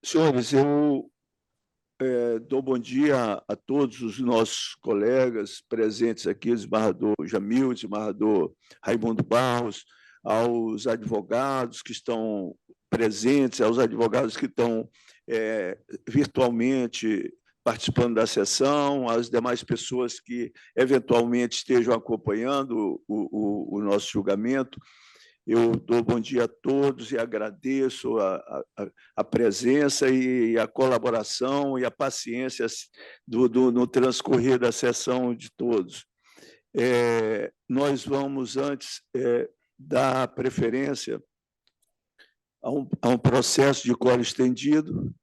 Senhores, eu dou bom dia a todos os nossos colegas presentes aqui, o desembargador Jamil, o desembargador Raimundo Barros, aos advogados que estão presentes, aos advogados que estão virtualmente participando da sessão, às demais pessoas que eventualmente estejam acompanhando o nosso julgamento. Eu dou bom dia a todos e agradeço a presença e a colaboração e a paciência no transcorrer da sessão de todos. Nós vamos, antes, dar preferência a um processo de quórum estendido,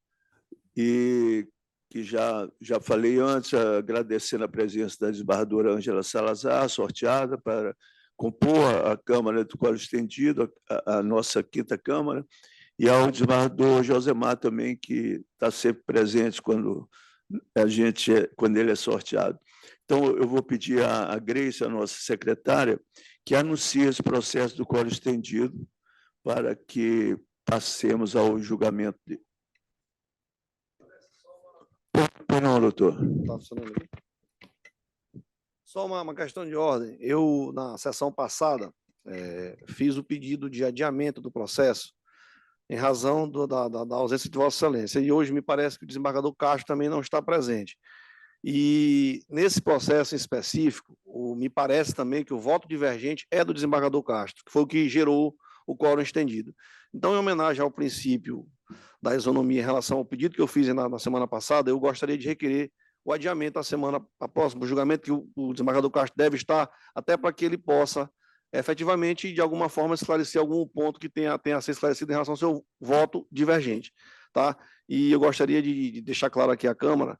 e que já falei antes, agradecendo a presença da desembargadora Ângela Salazar, sorteada para compor a Câmara do Quórum Estendido, a nossa quinta Câmara, e ao desembargador Josemar também, que está sempre presente quando ele é sorteado. Então, eu vou pedir à Grace, a nossa secretária, que anuncie esse processo do Quórum Estendido para que passemos ao julgamento dele. Pois não, doutor. Está funcionando aqui. Só uma questão de ordem. Eu, na sessão passada, fiz o pedido de adiamento do processo em razão da ausência de Vossa Excelência. E hoje me parece que o desembargador Castro também não está presente. E nesse processo em específico, me parece também que o voto divergente é do desembargador Castro, que foi o que gerou o quórum estendido. Então, em homenagem ao princípio da isonomia em relação ao pedido que eu fiz na semana passada, eu gostaria de requerer o adiamento à semana próxima, o julgamento que o desembargador Castro deve estar, até para que ele possa, efetivamente, de alguma forma, esclarecer algum ponto que tenha a ser esclarecido em relação ao seu voto divergente. Tá? E eu gostaria de deixar claro aqui à Câmara,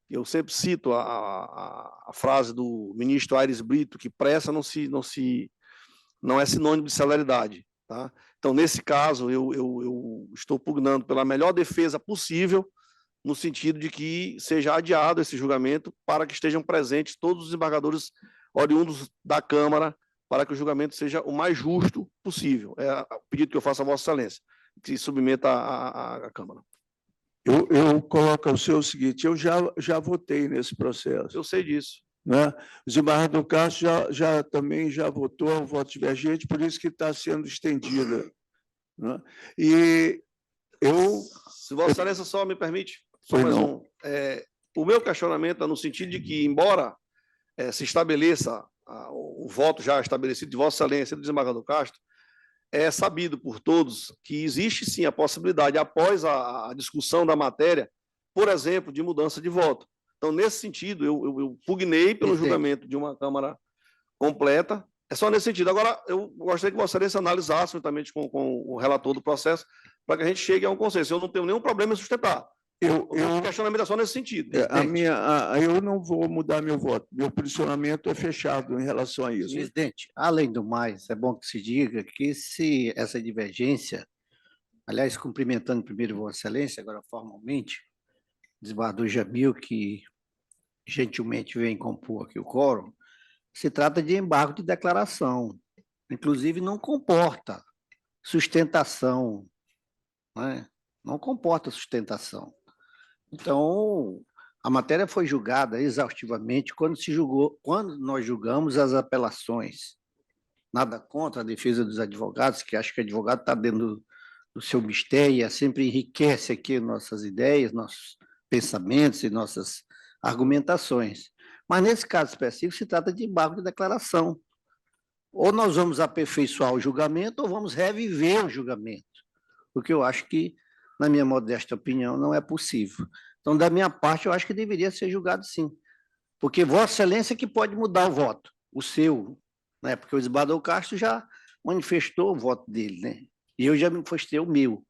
eu sempre cito a frase do ministro Aires Brito, que pressa não é sinônimo de celeridade. Tá? Então, nesse caso, eu estou pugnando pela melhor defesa possível, no sentido de que seja adiado esse julgamento para que estejam presentes todos os desembargadores oriundos da Câmara, para que o julgamento seja o mais justo possível. É o pedido que eu faço a Vossa Excelência, que se submeta à Câmara. Eu coloco ao seu o seguinte, eu já votei nesse processo. Eu sei disso. Né? O desembargador Castro também já votou um voto divergente, por isso que está sendo estendida. Né? E eu... Se Vossa Excelência só me permite, só mais um. O meu questionamento é no sentido de que, embora se estabeleça o voto já estabelecido de Vossa Excelência e do desembargador Castro, é sabido por todos que existe sim a possibilidade, após a discussão da matéria, por exemplo, de mudança de voto. Então, nesse sentido, eu pugnei pelo julgamento de uma Câmara completa. É só nesse sentido. Agora, eu gostaria que Vossa Excelência analisasse juntamente com o relator do processo, para que a gente chegue a um consenso. Eu não tenho nenhum problema em sustentar. O questionamento é só nesse sentido. Eu não vou mudar meu voto. Meu posicionamento é fechado em relação a isso. Presidente, além do mais, é bom que se diga que se essa divergência, aliás, cumprimentando primeiro Vossa Excelência, agora formalmente, o desembargador Jamil, que gentilmente vem compor aqui o quórum, se trata de embargo de declaração. Inclusive, não comporta sustentação, né? Não comporta sustentação. Então, a matéria foi julgada exaustivamente quando nós julgamos as apelações. Nada contra a defesa dos advogados, que acho que o advogado está dentro do seu mistério, sempre enriquece aqui nossas ideias, nossos pensamentos e nossas argumentações. Mas, nesse caso específico, se trata de embargo de declaração. Ou nós vamos aperfeiçoar o julgamento ou vamos reviver o julgamento, o que eu acho que, na minha modesta opinião, não é possível. Então, da minha parte, eu acho que deveria ser julgado sim, porque Vossa Excelência que pode mudar o voto, o seu, né? Porque o desembargador Castro já manifestou o voto dele, né? E eu já manifestei o meu.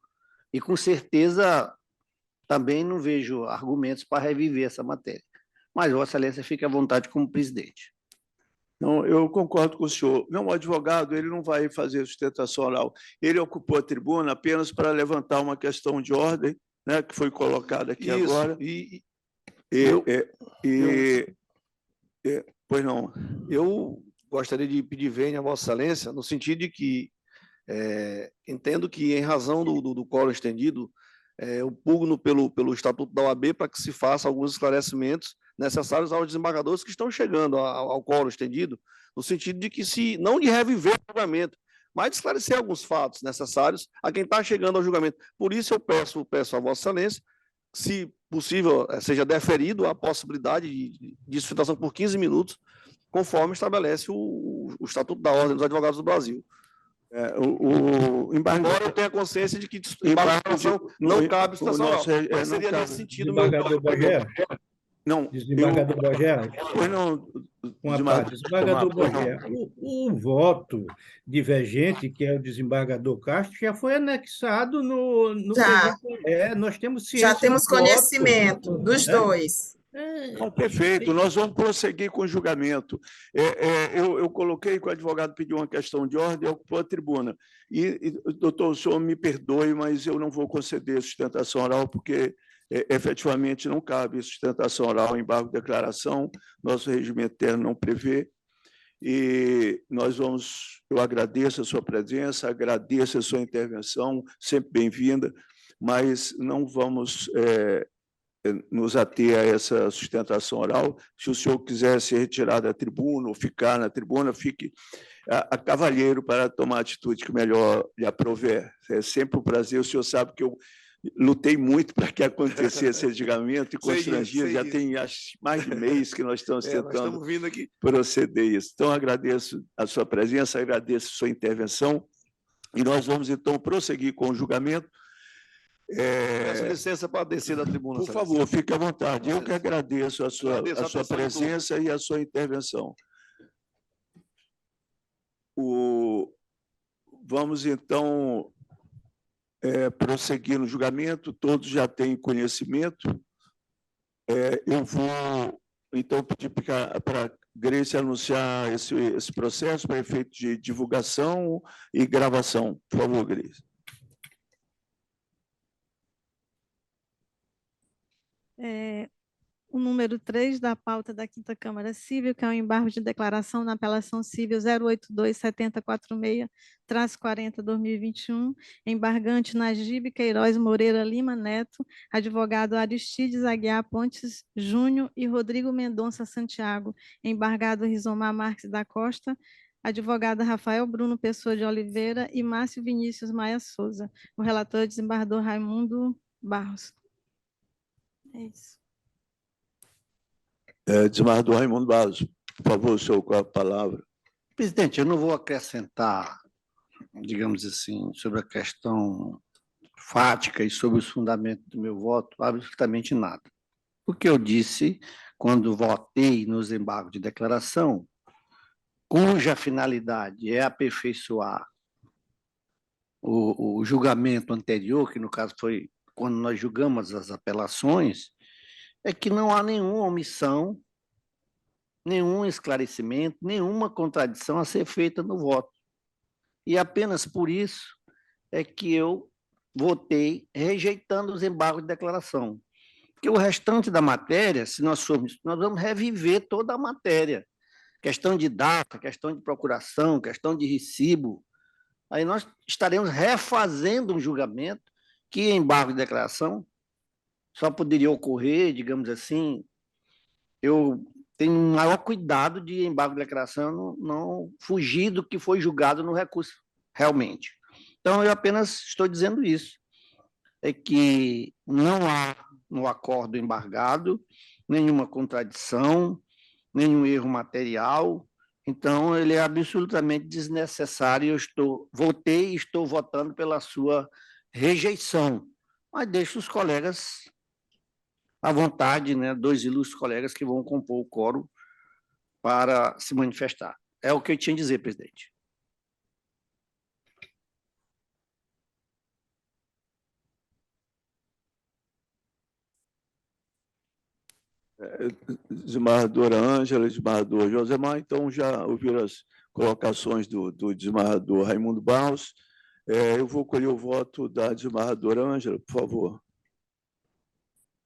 E, com certeza, também não vejo argumentos para reviver essa matéria. Mas Vossa Excelência fica à vontade como presidente. Não, eu concordo com o senhor. Não, o advogado ele não vai fazer sustentação oral. Ele ocupou a tribuna apenas para levantar uma questão de ordem, né, que foi colocada aqui Isso. agora. Pois não. Eu gostaria de pedir vênia a Vossa Excelência, no sentido de que entendo que, em razão do quórum estendido, eu pugno pelo Estatuto da OAB para que se faça alguns esclarecimentos necessários aos desembargadores que estão chegando ao quórum estendido, no sentido de que, se não de reviver o julgamento, mas de esclarecer alguns fatos necessários a quem está chegando ao julgamento. Por isso, eu peço a Vossa Excelência, se possível, seja deferido a possibilidade de sustentação por 15 minutos, conforme estabelece o Estatuto da Ordem dos Advogados do Brasil. Embora eu tenha consciência de que embarcação não cabe sustentação oral, mas seria nesse sentido. Desembargador Bagé? Não. Desembargador Bagé? Pois não. Uma parte. Desembargador Bagé, o voto divergente, que é o desembargador Castro, já foi anexado no Já. Nós temos ciência Já temos do voto, conhecimento dos né? dois. Perfeito, nós vamos prosseguir com o julgamento. Eu coloquei que o advogado pediu uma questão de ordem, ocupou a tribuna. Doutor, o senhor me perdoe, mas eu não vou conceder sustentação oral, porque efetivamente não cabe sustentação oral, embargo de declaração, nosso regimento interno não prevê. E eu agradeço a sua presença, agradeço a sua intervenção, sempre bem-vinda, mas não vamos nos ater a essa sustentação oral. Se o senhor quiser se retirar da tribuna ou ficar na tribuna, fique a cavalheiro para tomar a atitude que melhor lhe aprouver. É sempre um prazer. O senhor sabe que eu lutei muito para que acontecesse esse julgamento e constrangido. Já tem mais de mês que nós estamos tentando proceder isso. Então, agradeço a sua presença, agradeço a sua intervenção e nós vamos, então, prosseguir com o julgamento. Peço licença para descer da tribuna. Por favor, fique à vontade. Eu que agradeço a sua presença e a sua intervenção. Vamos, então, prosseguir no julgamento. Todos já têm conhecimento. Eu vou, então, pedir para a Grace anunciar esse processo para efeito de divulgação e gravação. Por favor, Grace. O número 3 da pauta da 5ª Câmara Civil, que é o embargo de declaração na apelação civil 082-7046-40-2021, embargante Najib Queiroz Moreira Lima Neto, advogado Aristides Aguiar Pontes Júnior e Rodrigo Mendonça Santiago, embargado Rizomar Marques da Costa, advogado Rafael Bruno Pessoa de Oliveira e Márcio Vinícius Maia Souza. O relator é o desembargador Raimundo Barros. É isso. Desembargador Raimundo Barros, por favor, o senhor com a palavra. Presidente, eu não vou acrescentar, digamos assim, sobre a questão fática e sobre os fundamentos do meu voto, absolutamente nada. O que eu disse quando votei nos embargos de declaração, cuja finalidade é aperfeiçoar o julgamento anterior, que no caso foi quando nós julgamos as apelações, é que não há nenhuma omissão, nenhum esclarecimento, nenhuma contradição a ser feita no voto. E apenas por isso é que eu votei rejeitando os embargos de declaração. Porque o restante da matéria, se nós formos, nós vamos reviver toda a matéria. Questão de data, questão de procuração, questão de recibo. Aí nós estaremos refazendo um julgamento que embargo de declaração só poderia ocorrer, digamos assim, eu tenho um maior cuidado de embargo de declaração não fugir do que foi julgado no recurso, realmente. Então, eu apenas estou dizendo isso, é que não há no acordo embargado nenhuma contradição, nenhum erro material, então ele é absolutamente desnecessário, votei e estou votando pela sua rejeição, mas deixo os colegas à vontade, né, 2 ilustres colegas que vão compor o quórum para se manifestar. É o que eu tinha a dizer, presidente. Desembargadora Ângela, desembargador Josemar, então já ouviram as colocações do desembargador Raimundo Barros. Eu vou colher o voto da desembargadora Ângela, por favor.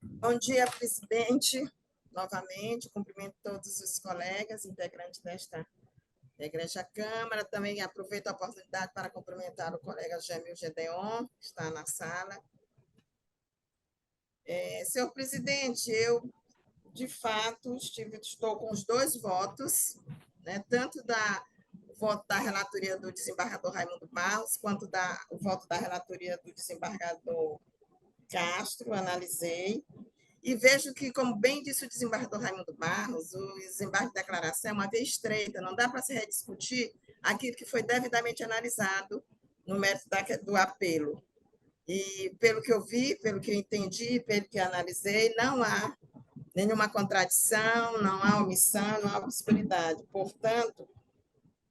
Bom dia, presidente. Novamente, cumprimento todos os colegas integrantes desta Egregia Câmara. Também aproveito a oportunidade para cumprimentar o colega Jamil Gedeon, que está na sala. Senhor presidente, eu, de fato, estou com os 2 votos, né, tanto o voto da relatoria do desembargador Raimundo Barros, quanto o voto da relatoria do desembargador Castro, analisei, e vejo que, como bem disse o desembargador Raimundo Barros, o desembargo de declaração é uma via estreita, não dá para se rediscutir aquilo que foi devidamente analisado no mérito do apelo. E, pelo que eu vi, pelo que eu entendi, pelo que eu analisei, não há nenhuma contradição, não há omissão, não há possibilidade. Portanto,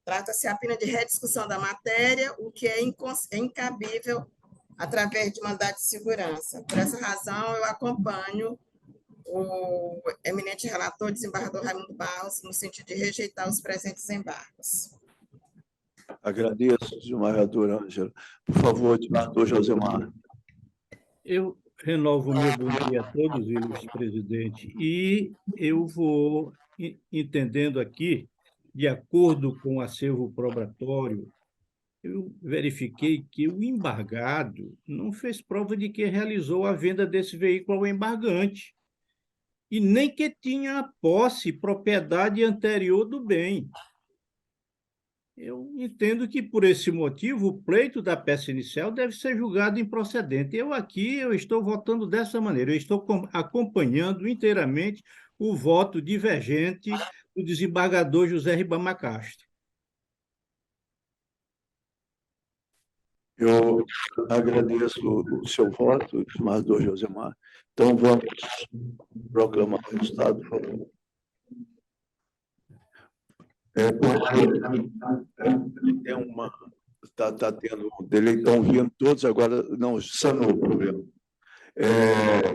trata-se apenas de rediscussão da matéria, o que é incabível através de mandado de segurança. Por essa razão, eu acompanho o eminente relator, desembargador Raimundo Barros, no sentido de rejeitar os presentes embargos. Agradeço, desembargadora Ângela. Por favor, desembargador Josemar. Eu renovo o meu bom dia a todos, ilustre presidente, e eu vou entendendo aqui, de acordo com o acervo probatório, eu verifiquei que o embargado não fez prova de que realizou a venda desse veículo ao embargante, e nem que tinha a posse, propriedade anterior do bem. Eu entendo que, por esse motivo, o pleito da peça inicial deve ser julgado improcedente. Eu estou votando dessa maneira, eu estou acompanhando inteiramente o voto divergente do desembargador José Ribamar Castro. Eu agradeço o seu voto, desembargador Josemar. Então, vamos proclamar o resultado, por favor. Tem uma... Está tendo um delay, estão vindo todos agora, não, sanou o problema.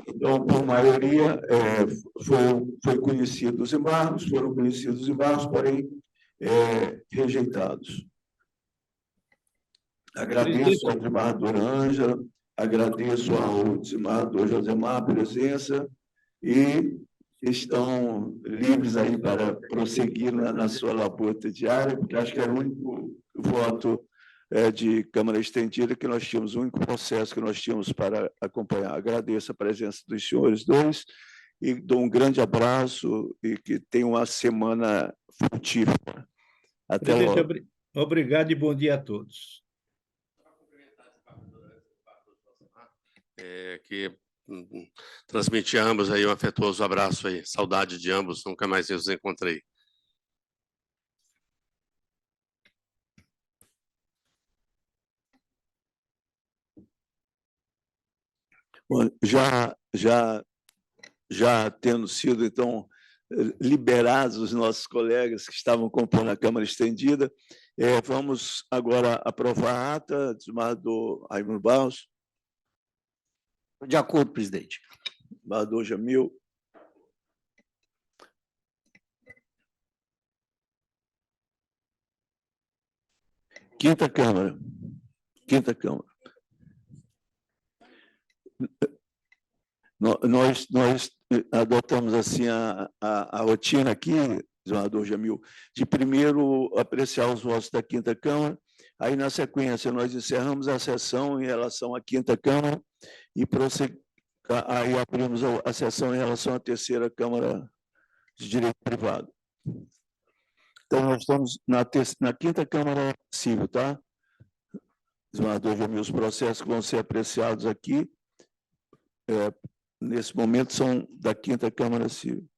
Então, por maioria, foi conhecido os embargos, foram conhecidos os embargos, porém rejeitados. Agradeço ao desembargador Ângela, agradeço ao desembargador Josemar a presença e estão livres aí para prosseguir na sua labuta diária, porque acho que era o único voto de Câmara Estendida que nós tínhamos, o único processo que nós tínhamos para acompanhar. Agradeço a presença dos senhores dois e dou um grande abraço e que tenham uma semana frutífera. Até logo. Obrigado e bom dia a todos. Que transmitir a ambos aí um afetuoso abraço aí, saudade de ambos, nunca mais os encontrei. Bom, já tendo sido, então, liberados os nossos colegas que estavam compondo a Câmara Estendida, vamos agora aprovar a ata, desembargador Raimundo Barros. De acordo, presidente. Desembargador Jamil. Quinta Câmara. Quinta Câmara. Nós adotamos assim a rotina aqui, desembargador Jamil, de primeiro apreciar os votos da Quinta Câmara, aí, na sequência, nós encerramos a sessão em relação à Quinta Câmara e aí abrimos a sessão em relação à Terceira Câmara de Direito Privado. Então, nós estamos na Quinta Câmara Civil, tá? Desembargador Jamil, os processos que vão ser apreciados aqui, nesse momento, são da Quinta Câmara Civil.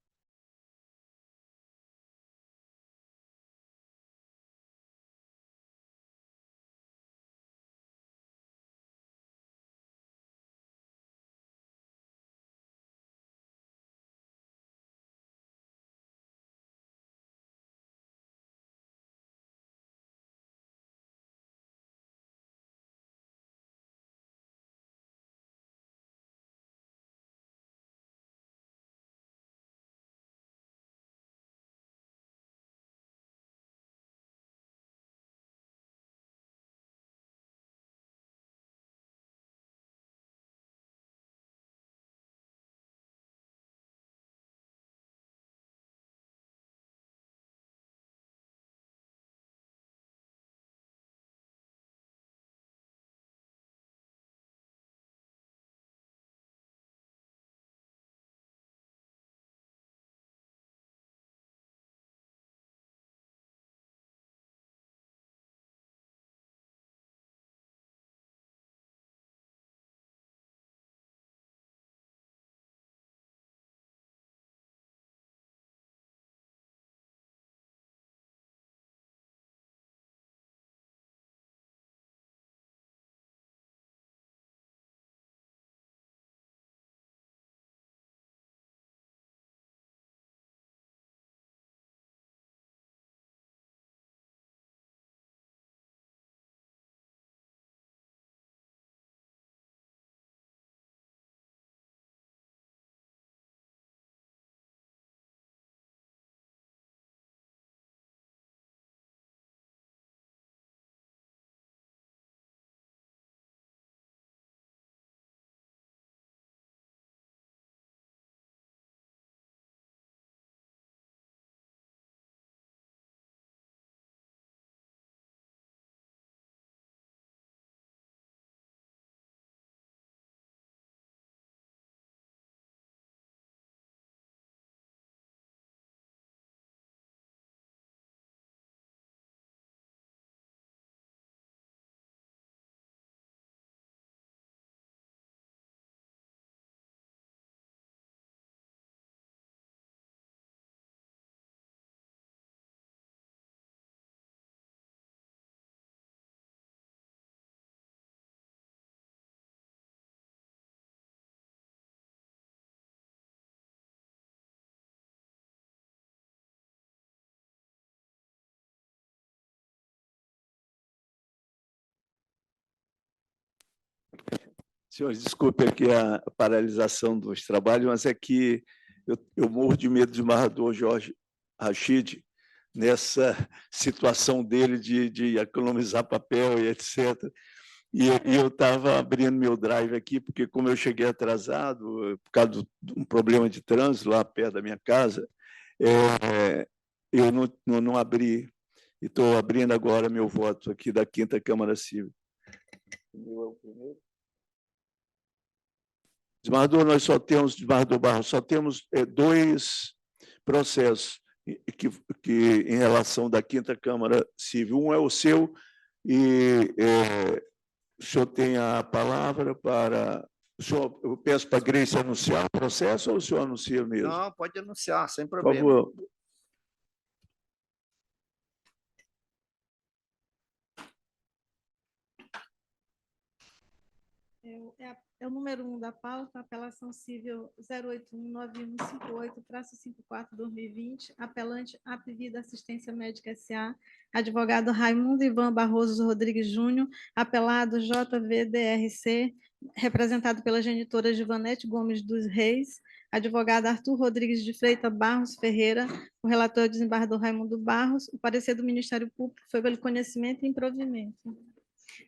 Senhores, desculpe aqui a paralisação dos trabalhos, mas é que eu morro de medo do desembargador Jorge Rachid nessa situação dele de economizar papel e etc. E eu estava abrindo meu drive aqui, porque como eu cheguei atrasado, por causa de um problema de trânsito lá perto da minha casa, eu não abri. E estou abrindo agora meu voto aqui da 5ª Câmara Civil. Desembargador, nós só temos, desembargador Barros, só temos 2 processos que em relação da 5ª Câmara Civil. Um é o seu, e o senhor tem a palavra para... Eu peço para a Grace anunciar o processo ou o senhor anuncia mesmo? Não, pode anunciar, sem Por problema. favor. É o número 1 da pauta, apelação civil 0819158-54/2020, apelante Apvida Assistência Médica S.A., advogado Raimundo Ivan Barroso Rodrigues Júnior, apelado JVDRC, representado pela genitora Givanete Gomes dos Reis, advogado Arthur Rodrigues de Freitas Barros Ferreira, o relator desembargador Raimundo Barros, o parecer do Ministério Público foi pelo conhecimento e improvimento.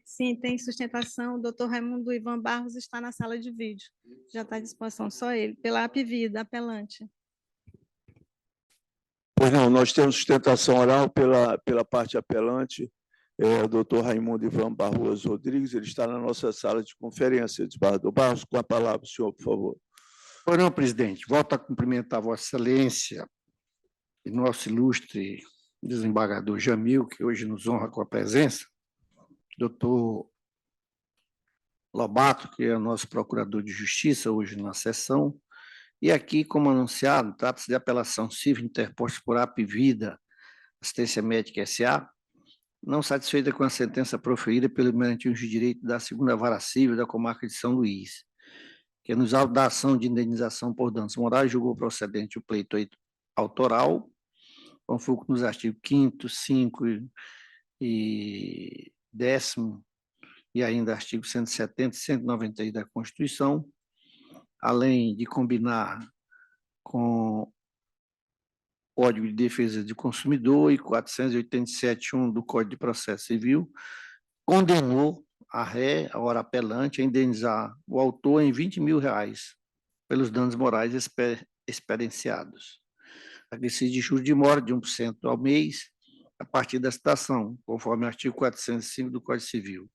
Sim, tem sustentação. O doutor Raimundo Ivan Barros está na sala de vídeo. Já está à disposição, só ele. Pela Apvida, apelante. Pois não, nós temos sustentação oral pela parte apelante, o doutor Raimundo Ivan Barroso Rodrigues, ele está na nossa sala de conferência, desembargador Barros, com a palavra, senhor, por favor. Pois não, presidente. Volto a cumprimentar Vossa Excelência e nosso ilustre desembargador Jamil, que hoje nos honra com a presença, doutor Lobato, que é o nosso procurador de justiça hoje na sessão, e aqui, como anunciado, trata-se de apelação civil interposta por Apvida Assistência Médica S.A., não satisfeita com a sentença proferida pelo Merentinho de Direito da 2ª Vara Civil da Comarca de São Luís, que nos autos da ação de indenização por danos morais julgou procedente o pleito autoral, conforme nos artigos 5º, 5 e 10º, e ainda artigo 170 e 191 da Constituição, além de combinar com o Código de Defesa do Consumidor e 487-1 do Código de Processo Civil, condenou a ré, a hora apelante, a indenizar o autor em R$20 mil pelos danos morais experienciados. Acrescido de juros de mora de 1% ao mês, a partir da citação, conforme o artigo 405 do Código Civil.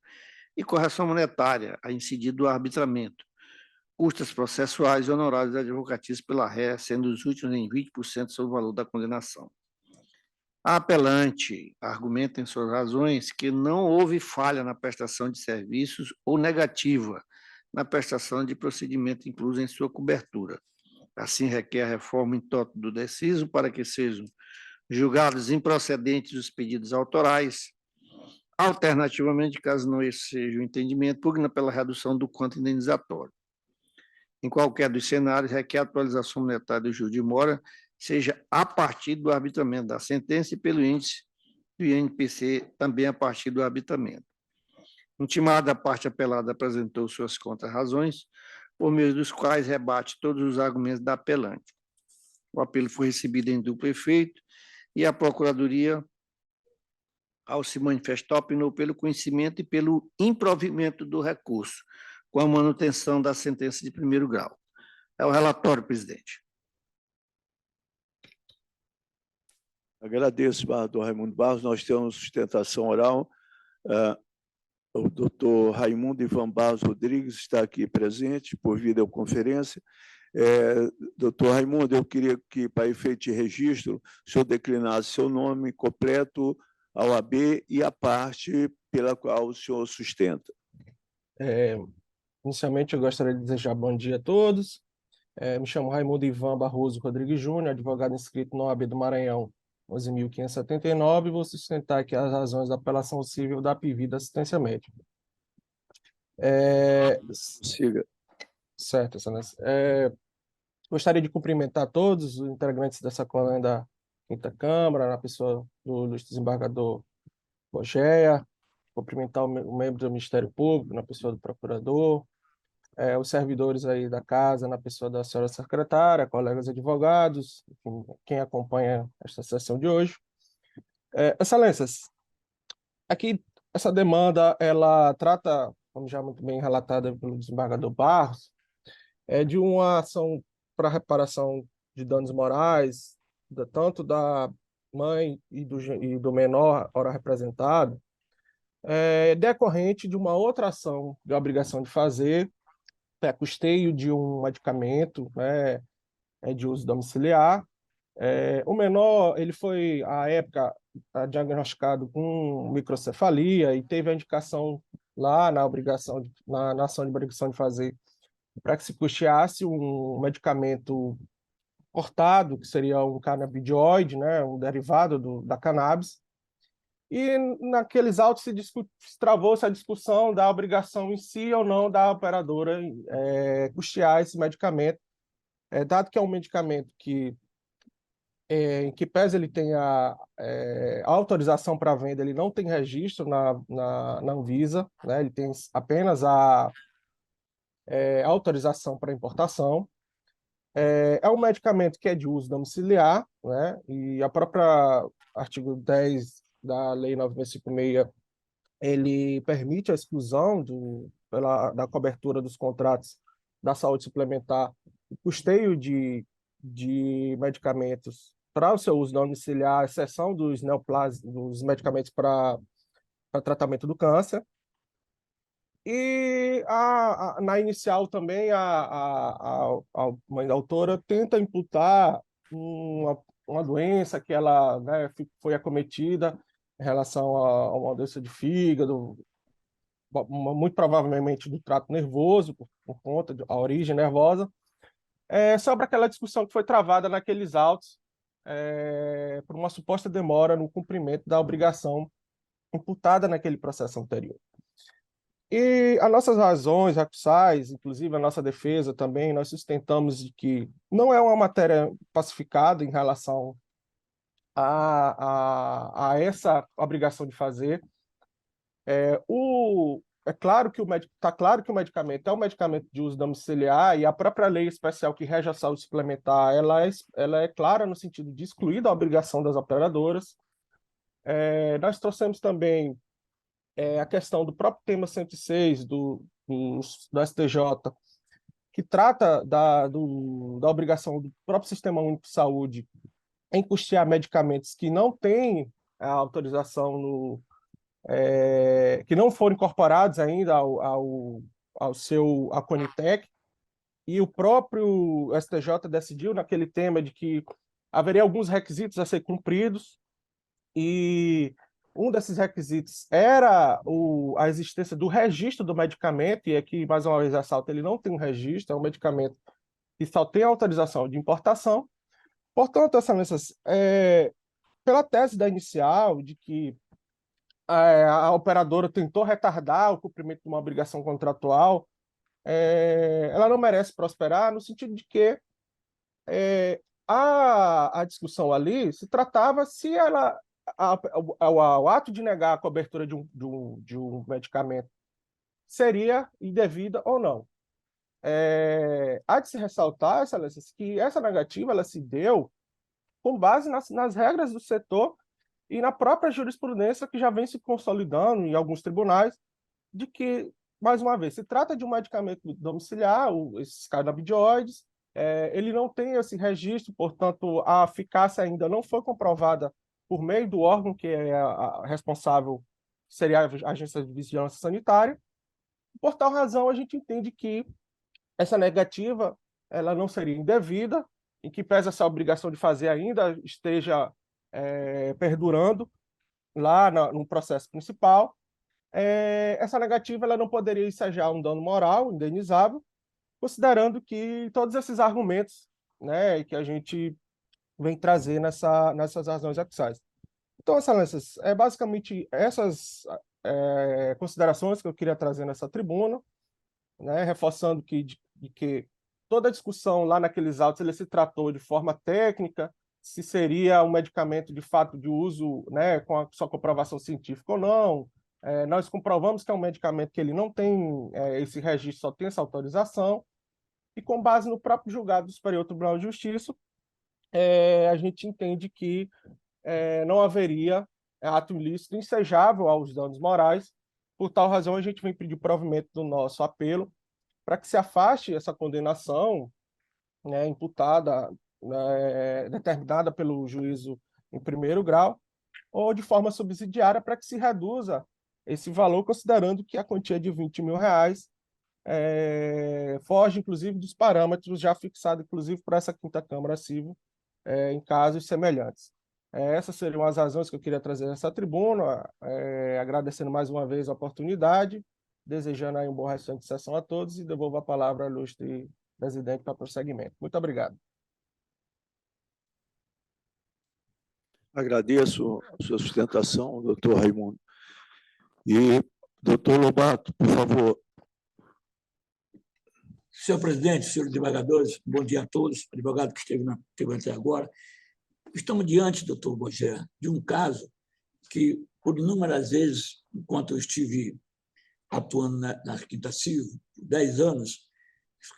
E correção monetária, a incidir do arbitramento, custas processuais e honorários advocatícios pela ré, sendo os últimos em 20% sobre o valor da condenação. A apelante argumenta em suas razões que não houve falha na prestação de serviços ou negativa na prestação de procedimento incluso em sua cobertura. Assim, requer a reforma em toto do deciso para que sejam julgados improcedentes os pedidos autorais. Alternativamente, caso não esse seja o entendimento, pugna pela redução do quanto indenizatório. Em qualquer dos cenários, requer a atualização monetária do juro de mora, seja a partir do arbitramento da sentença e pelo índice do INPC, também a partir do arbitramento. Intimada, a parte apelada apresentou suas contra-razões, por meio dos quais rebate todos os argumentos da apelante. O apelo foi recebido em duplo efeito e a Procuradoria, ao se manifestar, opinou pelo conhecimento e pelo improvimento do recurso, com a manutenção da sentença de primeiro grau. É o relatório, presidente. Agradeço, desembargador Raimundo Barros. Nós temos sustentação oral. O doutor Raimundo Ivan Barros Rodrigues está aqui presente por videoconferência. Doutor Raimundo, eu queria que, para efeito de registro, o senhor declinasse seu nome completo, a OAB e a parte pela qual o senhor sustenta. Inicialmente, eu gostaria de desejar bom dia a todos. Me chamo Raimundo Ivan Barroso Rodrigues Júnior, advogado inscrito na OAB do Maranhão, 11.579, e vou sustentar aqui as razões da apelação civil da Apvida Assistência Médica. Siga. Certo, excelência. Gostaria de cumprimentar todos os integrantes dessa colônia da 5ª Câmara, na pessoa do ilustre desembargador Rogéria, cumprimentar o membro do Ministério Público, na pessoa do procurador, os servidores aí da casa, na pessoa da senhora secretária, colegas advogados, enfim, quem acompanha esta sessão de hoje. Excelências, aqui essa demanda, ela trata, como já muito bem relatada pelo desembargador Barros, de uma ação para reparação de danos morais, tanto da mãe e do menor, ora representado, decorrente de uma outra ação de obrigação de fazer, custeio de um medicamento, né, de uso domiciliar. O menor, ele foi, à época, diagnosticado com microcefalia e teve a indicação lá na ação de obrigação de fazer para que se custeasse um medicamento cortado, que seria um canabidioide, né, um derivado da cannabis. E naqueles autos travou-se a discussão da obrigação em si ou não da operadora custear esse medicamento, dado que é um medicamento que, em que pese ele tenha a autorização para venda, ele não tem registro na Anvisa, né? Ele tem apenas a autorização para importação. É um medicamento que é de uso domiciliar, né? E a própria artigo 10 da Lei 9.656, ele permite a exclusão da cobertura dos contratos da saúde suplementar, o custeio de medicamentos para o seu uso domiciliar, à exceção dos dos medicamentos para tratamento do câncer. E na inicial também, a mãe da autora tenta imputar uma doença que ela, né, foi acometida em relação a uma doença de fígado, muito provavelmente do trato nervoso, por conta da origem nervosa, sobre aquela discussão que foi travada naqueles autos por uma suposta demora no cumprimento da obrigação imputada naquele processo anterior. E as nossas razões recursais, inclusive a nossa defesa também, nós sustentamos de que não é uma matéria pacificada em relação a essa obrigação de fazer. Claro que está claro que o medicamento é um medicamento de uso domiciliar e a própria lei especial que rege a saúde suplementar, ela é clara no sentido de excluir da obrigação das operadoras. Nós trouxemos também a questão do próprio tema 106 do STJ, que trata da obrigação do próprio Sistema Único de Saúde em custear medicamentos que não têm a autorização, que não foram incorporados ainda ao seu Conitec, e o próprio STJ decidiu naquele tema de que haveria alguns requisitos a ser cumpridos, e um desses requisitos era a existência do registro do medicamento, e aqui, mais uma vez, ressalto, ele não tem um registro, é um medicamento que só tem autorização de importação. Portanto, excelências, pela tese da inicial, de que a operadora tentou retardar o cumprimento de uma obrigação contratual, ela não merece prosperar, no sentido de que a discussão ali se tratava se o ato de negar a cobertura de um medicamento seria indevida ou não. Há de se ressaltar, excelências, que essa negativa ela se deu com base nas regras do setor e na própria jurisprudência que já vem se consolidando em alguns tribunais, de que, mais uma vez, se trata de um medicamento domiciliar, esses canabidioides, ele não tem esse registro, portanto, a eficácia ainda não foi comprovada por meio do órgão que é responsável, seria a Agência de Vigilância Sanitária. Por tal razão, a gente entende que essa negativa ela não seria indevida, em que pese essa obrigação de fazer ainda esteja perdurando lá no processo principal. Essa negativa ela não poderia ensejar um dano moral indenizável, considerando que todos esses argumentos, né, que a gente vem trazer nessas razões recursais. Então, excelências, basicamente essas considerações que eu queria trazer nessa tribuna, né, reforçando que toda a discussão lá naqueles autos ele se tratou de forma técnica, se seria um medicamento de fato de uso, né, com a sua comprovação científica ou não, Nós comprovamos que é um medicamento que ele não tem esse registro, só tem essa autorização, e com base no próprio julgado do Superior Tribunal de Justiça, a gente entende que não haveria ato ilícito ensejável aos danos morais. Por tal razão, a gente vem pedir provimento do nosso apelo para que se afaste essa condenação, né, imputada, determinada pelo juízo em primeiro grau, ou de forma subsidiária, para que se reduza esse valor, considerando que a quantia de R$20 mil foge, inclusive, dos parâmetros já fixados, inclusive, por essa quinta Câmara Civil, em casos semelhantes. Essas seriam as razões que eu queria trazer nessa tribuna, agradecendo mais uma vez a oportunidade, desejando aí um bom restante de sessão a todos e devolvo a palavra ao ilustre presidente para prosseguimento. Muito obrigado. Agradeço a sua sustentação, doutor Raimundo. E, doutor Lobato, por favor. Senhor presidente, senhores desembargadores, bom dia a todos, advogado que esteve até agora. Estamos diante, doutor Bogé, de um caso que, por inúmeras vezes, enquanto eu estive atuando na Quinta Civil, 10 anos,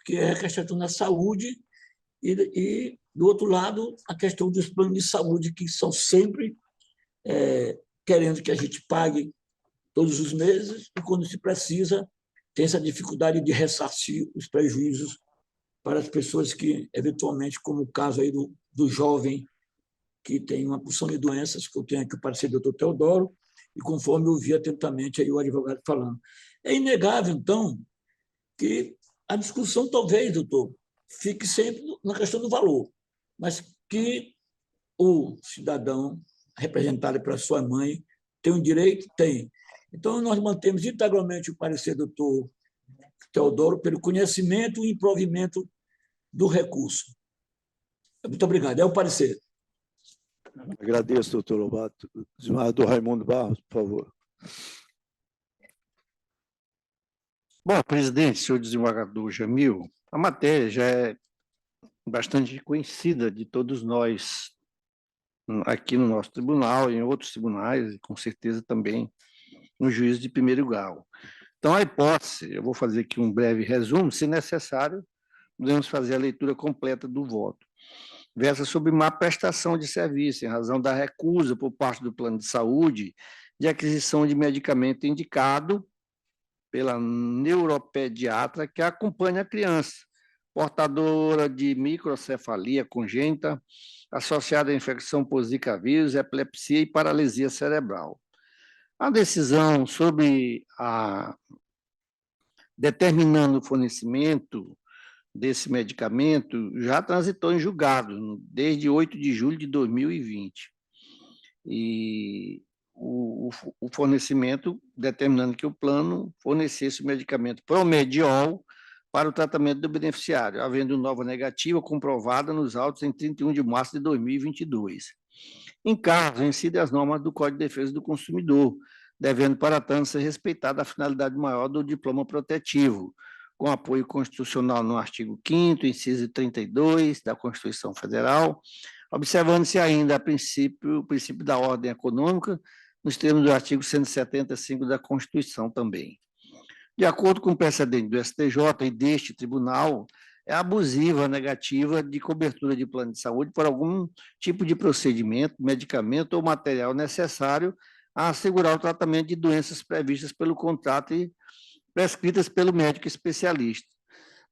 que é a questão da saúde e, do outro lado, a questão dos planos de saúde, que são sempre querendo que a gente pague todos os meses e, quando se precisa, tem essa dificuldade de ressarcir os prejuízos para as pessoas que, eventualmente, como o caso aí do jovem que tem uma porção de doenças, que eu tenho aqui o parecer do doutor Teodoro, e conforme eu ouvi atentamente aí o advogado falando. É inegável, então, que a discussão, talvez, doutor, fique sempre na questão do valor, mas que o cidadão, representado pela sua mãe, tem um direito? Tem. Então, nós mantemos integralmente o parecer do doutor Teodoro pelo conhecimento e provimento do recurso. Muito obrigado. É o parecer. Agradeço, doutor Lobato. Desembargador Raimundo Barros, por favor. Bom, presidente, senhor desembargador Jamil, a matéria já é bastante conhecida de todos nós aqui no nosso tribunal, em outros tribunais, e com certeza também no juízo de primeiro grau. Então, a hipótese, eu vou fazer aqui um breve resumo, se necessário, podemos fazer a leitura completa do voto. Versa sobre má prestação de serviço, em razão da recusa por parte do plano de saúde de aquisição de medicamento indicado pela neuropediatra que acompanha a criança, portadora de microcefalia congênita, associada à infecção por Zika vírus, epilepsia e paralisia cerebral. A decisão sobre determinando o fornecimento desse medicamento já transitou em julgado, desde 8 de julho de 2020. E o fornecimento, determinando que o plano fornecesse o medicamento Promediol para o tratamento do beneficiário, havendo nova negativa comprovada nos autos em 31 de março de 2022. Em caso, incidem as normas do Código de Defesa do Consumidor, devendo, para tanto, ser respeitada a finalidade maior do diploma protetivo, com apoio constitucional no artigo 5º, inciso 32 da Constituição Federal, observando-se ainda o princípio da ordem econômica, nos termos do artigo 175 da Constituição também. De acordo com o precedente do STJ e deste tribunal, é abusiva a negativa de cobertura de plano de saúde por algum tipo de procedimento, medicamento ou material necessário a assegurar o tratamento de doenças previstas pelo contrato e prescritas pelo médico especialista.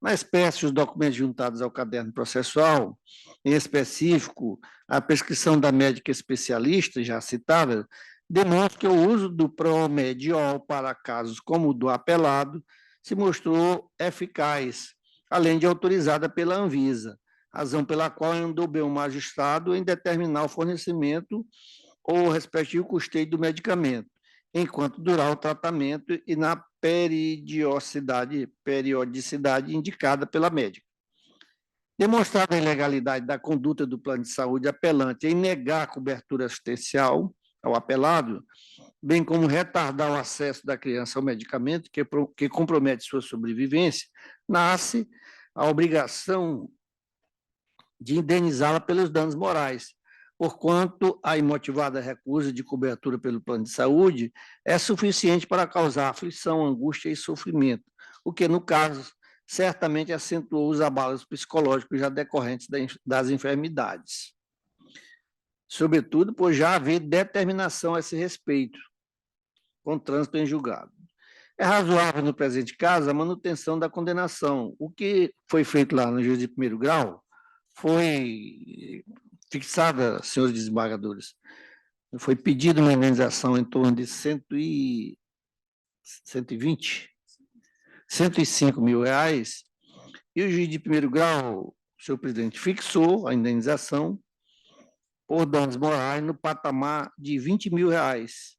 Na espécie, os documentos juntados ao caderno processual, em específico, a prescrição da médica especialista, já citada, demonstra que o uso do Promediol para casos como o do apelado se mostrou eficaz, além de autorizada pela Anvisa, razão pela qual endobrou o magistrado em determinar o fornecimento ou o respectivo custeio do medicamento, enquanto durar o tratamento e na periodicidade indicada pela médica. Demonstrada a ilegalidade da conduta do plano de saúde apelante em negar a cobertura assistencial ao apelado, bem como retardar o acesso da criança ao medicamento que compromete sua sobrevivência, nasce a obrigação de indenizá-la pelos danos morais, porquanto a imotivada recusa de cobertura pelo plano de saúde é suficiente para causar aflição, angústia e sofrimento, o que, no caso, certamente acentuou os abalos psicológicos já decorrentes das enfermidades. Sobretudo por já haver determinação a esse respeito, com trânsito em julgado. É razoável, no presente caso, a manutenção da condenação. O que foi feito lá no juiz de primeiro grau foi fixada, senhores desembargadores, foi pedida uma indenização em torno de 105 mil reais, e o juiz de primeiro grau, senhor presidente, fixou a indenização por danos morais no patamar de 20 mil reais,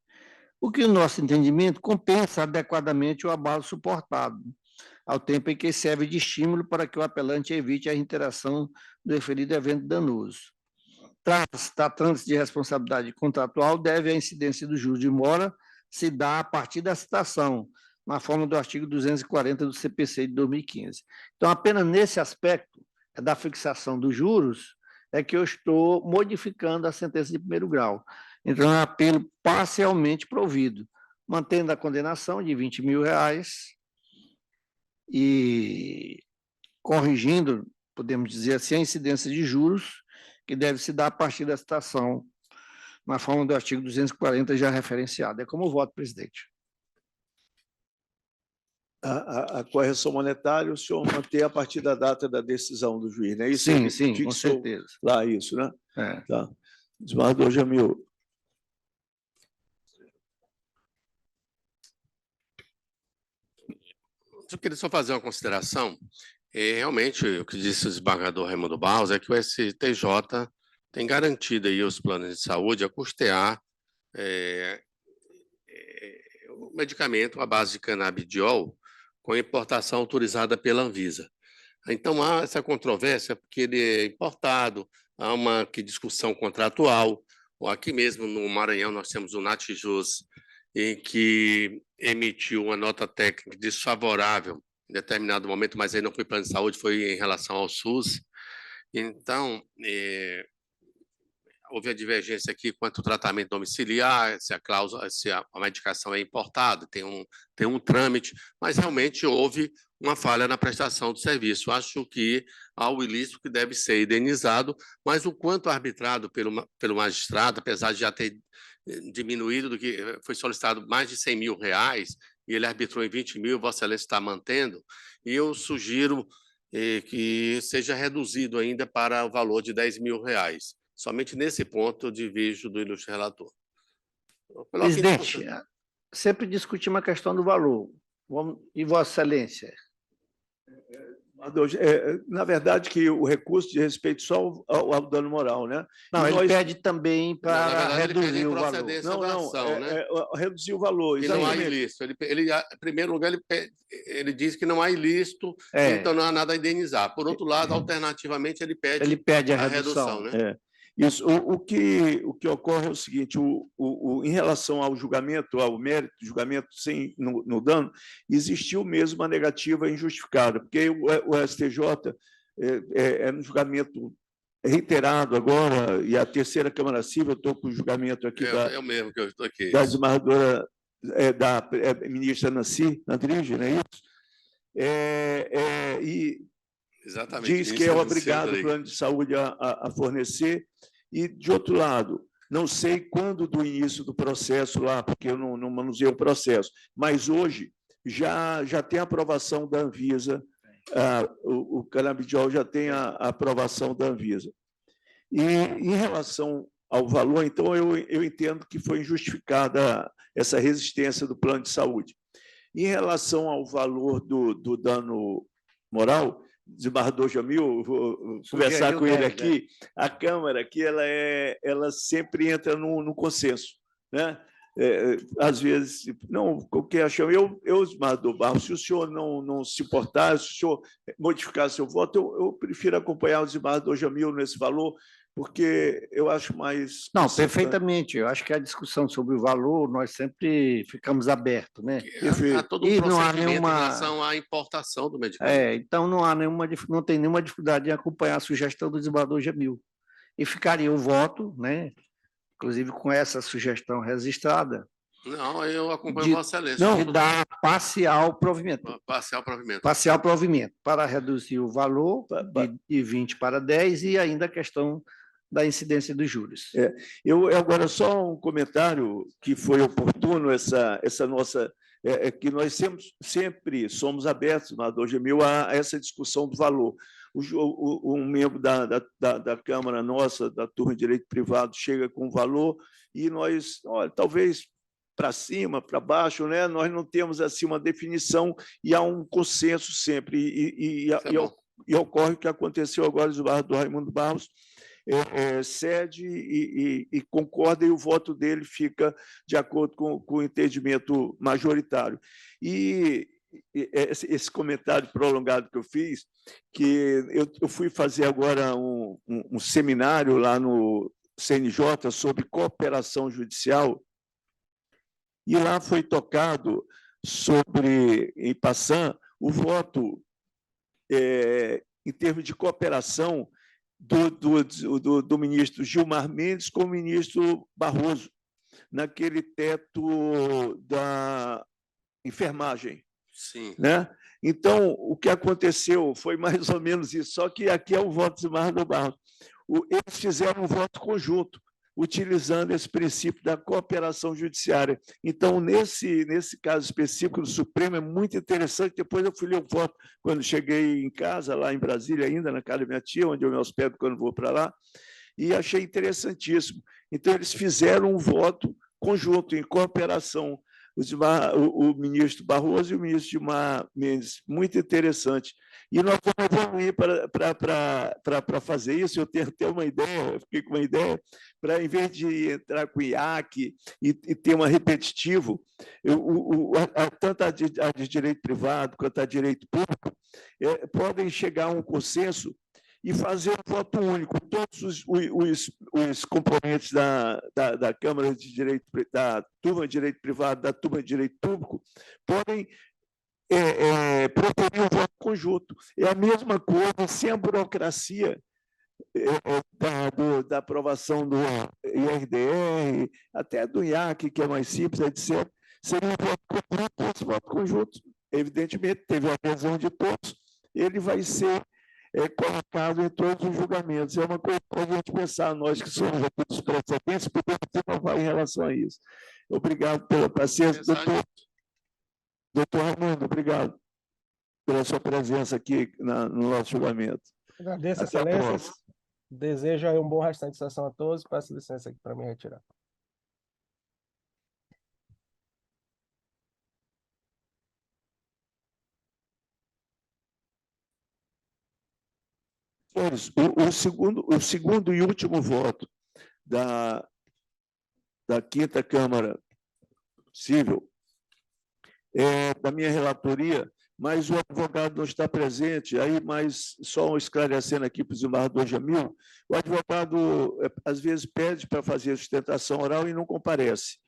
o que, no nosso entendimento, compensa adequadamente o abalo suportado, ao tempo em que serve de estímulo para que o apelante evite a reiteração do referido evento danoso. Tratando-se de responsabilidade contratual, deve a incidência do juros de mora se dar a partir da citação, na forma do artigo 240 do CPC de 2015. Então, apenas nesse aspecto da fixação dos juros é que eu estou modificando a sentença de primeiro grau. Então, é um apelo parcialmente provido, mantendo a condenação de 20 mil reais e corrigindo, podemos dizer assim, a incidência de juros, que deve se dar a partir da citação, na forma do artigo 240 já referenciado. É como voto, presidente. A correção monetária, o senhor mantém a partir da data da decisão do juiz, não é isso? Sim, sim, com certeza. Lá isso, né? É. Tá. Desembargador Jamil. Eu queria só fazer uma consideração. Realmente, o que disse o desembargador Raimundo Barros é que o STJ tem garantido aí os planos de saúde a custear o medicamento à base de canabidiol com importação autorizada pela Anvisa. Então, há essa controvérsia porque ele é importado, há uma discussão contratual. Aqui mesmo no Maranhão nós temos o Natjus, em que emitiu uma nota técnica desfavorável em determinado momento, mas aí não foi plano de saúde, foi em relação ao SUS. Então, houve a divergência aqui quanto ao tratamento domiciliar, se a medicação é importada, tem um trâmite, mas realmente houve uma falha na prestação do serviço. Acho que há o ilícito que deve ser indenizado, mas o quanto arbitrado pelo magistrado, apesar de já ter diminuído do que foi solicitado mais de 100 mil reais, e ele arbitrou em 20 mil, Vossa Excelência está mantendo, e eu sugiro que seja reduzido ainda para o valor de 10 mil reais. Somente nesse ponto eu divirjo do ilustre relator. Presidente, sempre discutimos a questão do valor. E Vossa Excelência? Na verdade, que o recurso diz respeito só ao dano moral, né? Não, ele pede também para reduzir o valor. Reduzir o valor. E não há ilícito. Em primeiro lugar, ele diz que não há ilícito, então não há nada a indenizar. Por outro lado, alternativamente, ele pede a redução, né? Isso. O que ocorre é o seguinte: em relação ao julgamento, ao mérito do julgamento no dano, existiu mesmo uma negativa injustificada, porque o STJ é um julgamento reiterado agora, e a terceira Câmara Civil, eu estou com o julgamento aqui eu mesmo que eu estou aqui. Da desembargadora, da ministra Nancy Andrige, não é isso? E exatamente, diz que é obrigado o plano de saúde a fornecer. E, de outro lado, não sei quando do início do processo lá, porque eu não manuseio o processo, mas hoje já tem a aprovação da Anvisa, o canabidiol já tem a aprovação da Anvisa. E, em relação ao valor, então, eu entendo que foi injustificada essa resistência do plano de saúde. Em relação ao valor do dano moral, desembargador Jamil, vou conversar com ele aqui, a Câmara aqui ela sempre entra no consenso, né? Às vezes, não, qualquer acham, desembargador Barros, se o senhor não se importar, se o senhor modificar seu voto, eu prefiro acompanhar o desembargador Jamil nesse valor, porque eu acho mais... Não, perfeitamente. Eu acho que a discussão sobre o valor, nós sempre ficamos abertos, né? Há todo um procedimento em relação à importação do medicamento. Então não tem nenhuma dificuldade em acompanhar a sugestão do desembargador Jamil. e ficaria o voto, né? Inclusive com essa sugestão registrada, Não, eu acompanho de, Vossa Excelência. de dar parcial provimento. Parcial provimento. Parcial provimento, para reduzir o valor de 20 para 10 e ainda a questão da incidência dos juros. Eu agora só um comentário que foi oportuno, essa nossa... que nós sempre somos abertos, senador Jamil, a essa discussão do valor. Um membro da Câmara nossa, da turma de Direito Privado, chega com valor e nós, olha, talvez para cima, para baixo, né? Nós não temos assim uma definição e há um consenso sempre. E ocorre o que aconteceu agora do Raimundo Barros, cede e concorda, e o voto dele fica de acordo com o entendimento majoritário. E esse comentário prolongado que eu fiz, que eu fui fazer agora um seminário lá no CNJ sobre cooperação judicial, e lá foi tocado sobre, em passant, o voto em termos de cooperação do ministro Gilmar Mendes com o ministro Barroso, naquele teto da enfermagem. Sim. Né? Então, o que aconteceu foi mais ou menos isso, só que aqui é o voto de Gilmar Barroso. Eles fizeram um voto conjunto, utilizando esse princípio da cooperação judiciária. Então, nesse caso específico do Supremo, é muito interessante. Depois eu fui ler o voto quando cheguei em casa, lá em Brasília ainda, na casa da minha tia, onde eu me hospedo quando vou para lá, e achei interessantíssimo. Então, eles fizeram um voto conjunto, em cooperação, o ministro Barroso e o ministro Gilmar Mendes. Muito interessante. E nós vamos evoluir para fazer isso. Eu tenho até uma ideia, eu fiquei com uma ideia, para, em vez de entrar com IAC e tema repetitivo, tanto a de direito privado quanto a de direito público podem chegar a um consenso e fazer um voto único. Todos os componentes da Câmara de Direito, da turma de Direito Privado, da turma de Direito Público, podem proferir um voto conjunto. É a mesma coisa, sem a burocracia da aprovação do IRDR, até do IAC, que é mais simples, etc. Seria um voto conjunto, esse voto conjunto, evidentemente, teve a adesão de todos, ele vai ser colocado em todos os julgamentos. É uma coisa para a gente pensar, nós que somos aqui dos precedentes, podemos inovar em relação a isso. Obrigado pela paciência, doutor Raimundo, obrigado pela sua presença aqui no nosso julgamento. Agradeço, Até a Excelência. próxima. Desejo aí um bom restante de sessão a todos. Peço licença aqui para me retirar. Senhores, o segundo e último voto da Quinta Câmara Civil da minha relatoria, mas o advogado não está presente, aí, mas só esclarecendo aqui para o desembargador Jamil, o advogado, às vezes, pede para fazer sustentação oral e não comparece.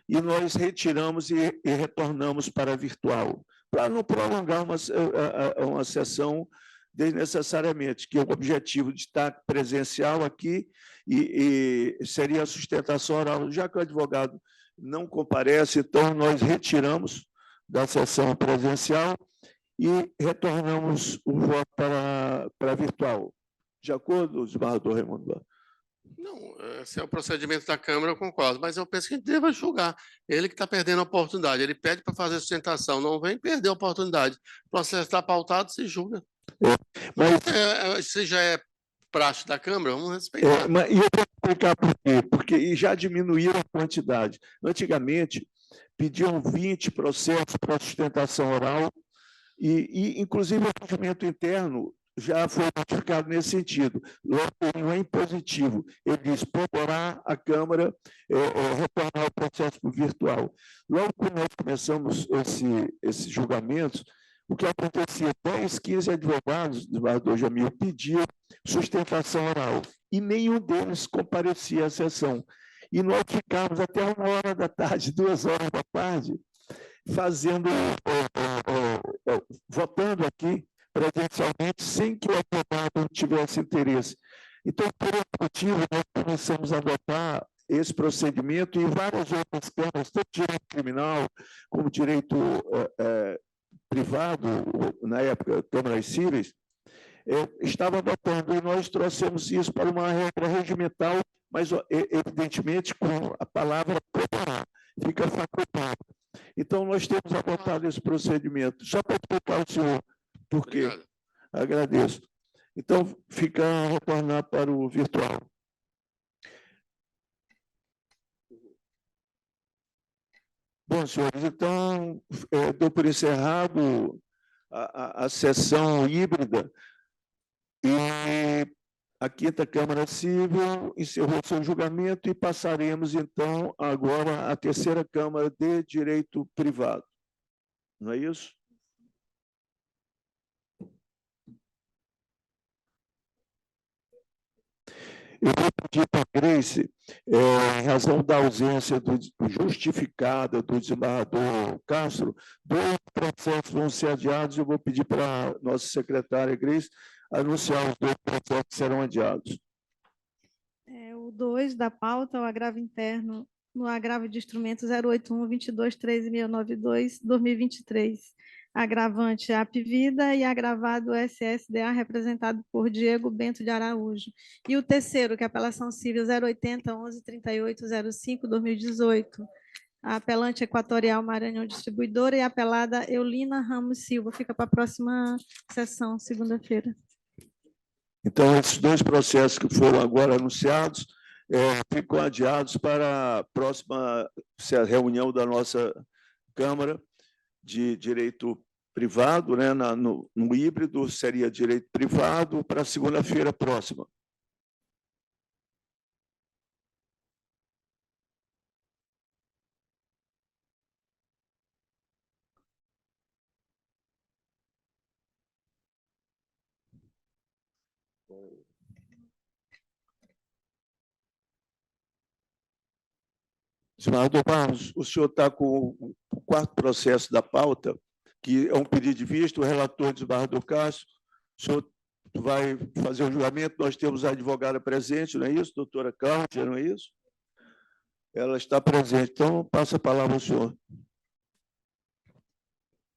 E nós retiramos e retornamos para a virtual, para não prolongar uma sessão desnecessariamente, que é o objetivo de estar presencial aqui e seria a sustentação oral. Já que o advogado não comparece, então nós retiramos da sessão presencial e retornamos o voto para a virtual. De acordo, desembargador Raimundo? Não, esse é o procedimento da Câmara, eu concordo, mas eu penso que a gente deva julgar. Ele que está perdendo a oportunidade, ele pede para fazer sustentação, não vem perder a oportunidade. O processo está pautado, se julga. Mas se já é praxe da Câmara, vamos respeitar. E eu vou explicar por quê. Porque já diminuíram a quantidade. Antigamente, pediam 20 processos para sustentação oral e inclusive, o regimento interno já foi notificado nesse sentido. Logo, não é impositivo. Ele diz, poderá a Câmara retornar o processo para o virtual. Logo que nós começamos esses julgamentos, o que acontecia? 10, 15 advogados, o desembargador Jamil, pediam sustentação oral e nenhum deles comparecia à sessão. E nós ficávamos até 1h da tarde, 2h da tarde, votando aqui presencialmente, sem que o advogado tivesse interesse. Então, por esse motivo, nós começamos a adotar esse procedimento e várias outras câmaras, tanto direito criminal como direito privado, na época, câmaras cíveis, estava adotando, e nós trouxemos isso para uma regra regimental, mas, evidentemente, com a palavra poderá, fica facultado. Então, nós temos adotado esse procedimento. Só para explicar ao senhor por quê. Obrigado. Agradeço. Então, fica a retornar para o virtual. Bom, senhores, então, dou por encerrado a sessão híbrida e a 5ª Câmara Civil encerrou seu julgamento e passaremos, então, agora à 3ª Câmara de Direito Privado. Não é isso? Eu vou pedir para a Grace, em razão da ausência justificada do desembargador Castro, 2 processos vão ser adiados. Eu vou pedir para a nossa secretária Grace anunciar os 2 processos que serão adiados. O 2 da pauta, o agravo interno no agravo de instrumento 081-22-13.692-2023. Agravante Apvida e agravado SSDA, representado por Diego Bento de Araújo. E o terceiro, que é a apelação civil 080-1138-05-2018. A apelante Equatorial Maranhão Distribuidora e a apelada Eulina Ramos Silva. Fica para a próxima sessão, segunda-feira. Então, esses 2 processos que foram agora anunciados ficam adiados para a próxima reunião da nossa Câmara de Direito Privado, né? No híbrido seria direito privado para segunda-feira próxima. Desembargador Barros, o senhor está com o 4º processo da pauta, que é um pedido de vista, o relator desembargador Castro, o senhor vai fazer o julgamento, nós temos a advogada presente, não é isso, doutora Cláudia, não é isso? Ela está presente, então passa a palavra ao senhor.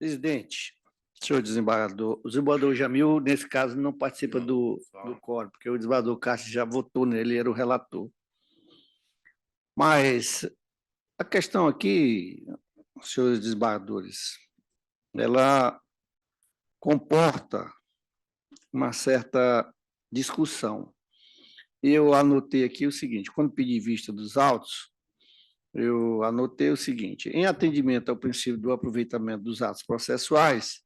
Presidente, senhor desembargador, o desembargador Jamil, nesse caso, não participa do quórum, porque o desembargador Castro já votou nele, era o relator. Mas a questão aqui, senhores desembargadores, ela comporta uma certa discussão. Eu anotei aqui o seguinte, quando pedi vista dos autos, eu anotei o seguinte, em atendimento ao princípio do aproveitamento dos atos processuais,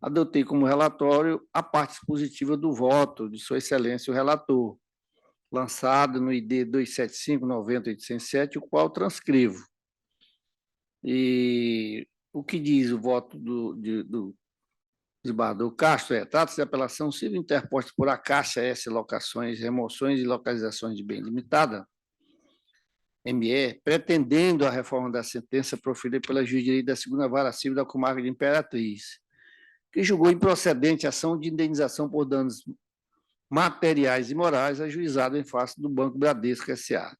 adotei como relatório a parte expositiva do voto de Sua Excelência o relator, lançado no ID 275-90-807, o qual transcrevo. E o que diz o voto do desembargador Castro trata-se de apelação civil interposta por a Caixa S Locações, Remoções e Localizações de Bem Limitada, ME, pretendendo a reforma da sentença proferida pela Juiz de Direito da 2ª Vara Civil da Comarca de Imperatriz, que julgou improcedente a ação de indenização por danos materiais e morais ajuizado em face do Banco Bradesco S.A.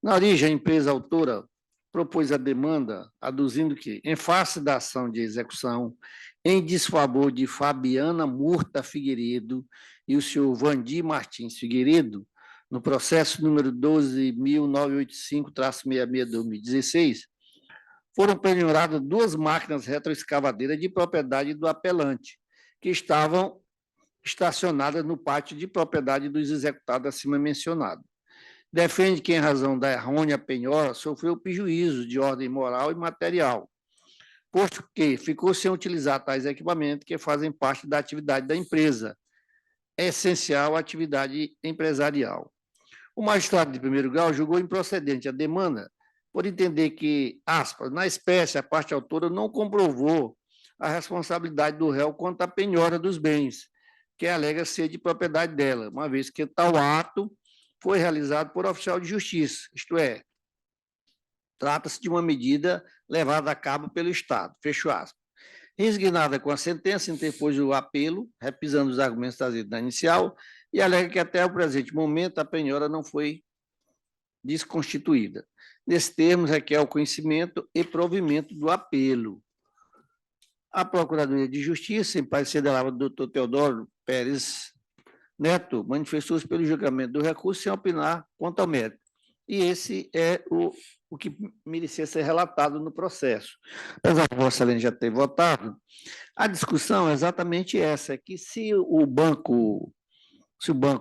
Na origem, a empresa autora propôs a demanda, aduzindo que, em face da ação de execução em desfavor de Fabiana Murta Figueiredo e o senhor Vandir Martins Figueiredo, no processo número 12.985-66-2016, foram penhoradas 2 máquinas retroescavadeiras de propriedade do apelante, que estavam estacionadas no pátio de propriedade dos executados acima mencionado. Defende que, em razão da errônea penhora, sofreu prejuízo de ordem moral e material, posto que ficou sem utilizar tais equipamentos que fazem parte da atividade da empresa, essencial à atividade empresarial. O magistrado de primeiro grau julgou improcedente a demanda por entender que, aspas, na espécie, a parte autora não comprovou a responsabilidade do réu quanto à penhora dos bens, que alega ser de propriedade dela, uma vez que tal ato foi realizado por oficial de justiça, isto é, trata-se de uma medida levada a cabo pelo Estado, fecho aspas. Resignada com a sentença, interpôs o apelo, repisando os argumentos trazidos na inicial, e alega que até o presente momento a penhora não foi desconstituída. Nesses termos, requer o conhecimento e provimento do apelo. A Procuradoria de Justiça, em parecer da do Dr. Teodoro Pérez Neto, manifestou-se pelo julgamento do recurso sem opinar quanto ao mérito. E esse é o que merecia ser relatado no processo. Apesar de Vossa Excelência já ter votado, a discussão é exatamente essa, é que se o Banco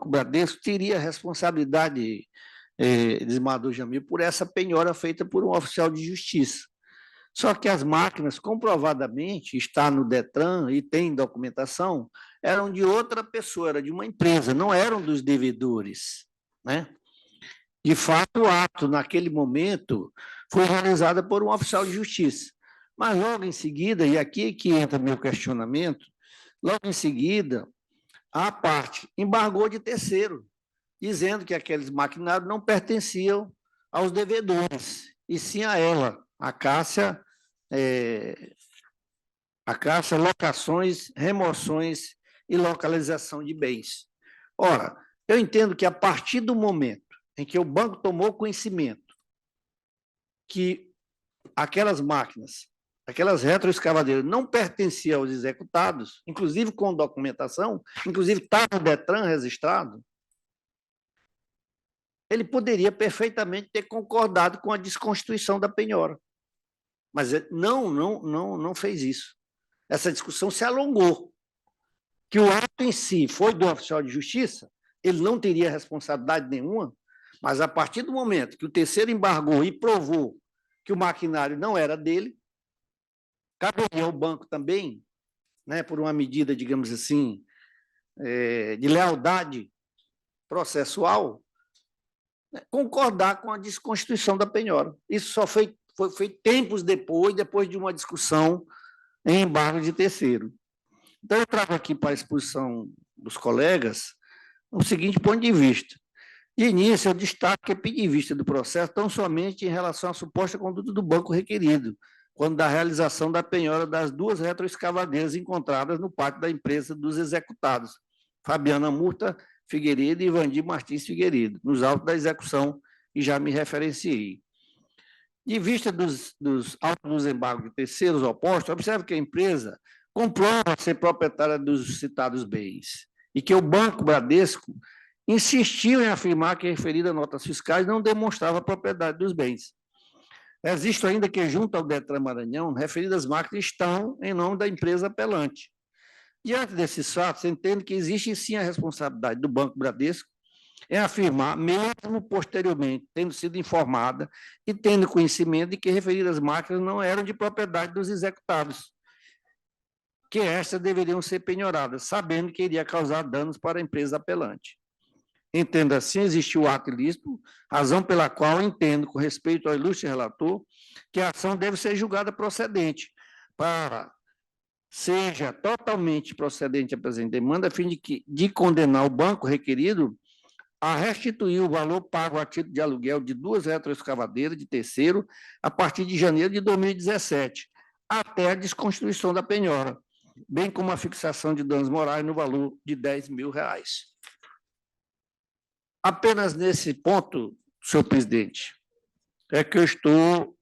Bradesco teria responsabilidade, desembargador Jamil, por essa penhora feita por um oficial de justiça. Só que as máquinas, comprovadamente, está no DETRAN e tem documentação, eram de outra pessoa, era de uma empresa, não eram dos devedores, né? De fato, o ato, naquele momento, foi realizado por um oficial de justiça. Mas logo em seguida, e aqui que entra meu questionamento, logo em seguida, a parte embargou de terceiro, dizendo que aqueles maquinários não pertenciam aos devedores, e sim a ela, a Cássia Locações, Remoções e Localização de Bens. Ora, eu entendo que a partir do momento em que o banco tomou conhecimento que aquelas máquinas, aquelas retroescavadeiras não pertenciam aos executados, inclusive com documentação, inclusive está no DETRAN registrado, ele poderia perfeitamente ter concordado com a desconstituição da penhora. Mas não fez isso. Essa discussão se alongou. Que o ato em si foi do oficial de justiça, ele não teria responsabilidade nenhuma, mas a partir do momento que o terceiro embargou e provou que o maquinário não era dele, caberia ao banco também, né, por uma medida, digamos assim, de lealdade processual, né, concordar com a desconstituição da penhora. Isso só foi tempos depois de uma discussão em embargo de terceiro. Então, eu trago aqui para a exposição dos colegas o seguinte ponto de vista. De início, eu destaco que é pedir vista do processo tão somente em relação à suposta conduta do banco requerido, quando da realização da penhora das duas retroescavadeiras encontradas no pátio da empresa dos executados, Fabiana Murta Figueiredo e Vandir Martins Figueiredo, nos autos da execução, e já me referenciei. De vista dos autos dos embargos de terceiros opostos, observe que a empresa comprova ser proprietária dos citados bens e que o Banco Bradesco insistiu em afirmar que a referida notas fiscais não demonstrava a propriedade dos bens. Existe ainda que, junto ao DETRAN Maranhão, referidas máquinas estão em nome da empresa apelante. Diante desses fatos, entendo que existe sim a responsabilidade do Banco Bradesco em afirmar, mesmo posteriormente, tendo sido informada e tendo conhecimento de que referidas máquinas não eram de propriedade dos executados, que estas deveriam ser penhoradas, sabendo que iria causar danos para a empresa apelante. Entendo assim, existe o ato ilícito, razão pela qual entendo, com respeito ao ilustre relator, que a ação deve ser julgada procedente, para seja totalmente procedente a presente demanda, a fim de condenar o banco requerido a restituir o valor pago a título de aluguel de duas retroescavadeiras de terceiro a partir de janeiro de 2017, até a desconstituição da penhora, bem como a fixação de danos morais no valor de R$10 mil. Apenas nesse ponto, senhor presidente, é que eu estou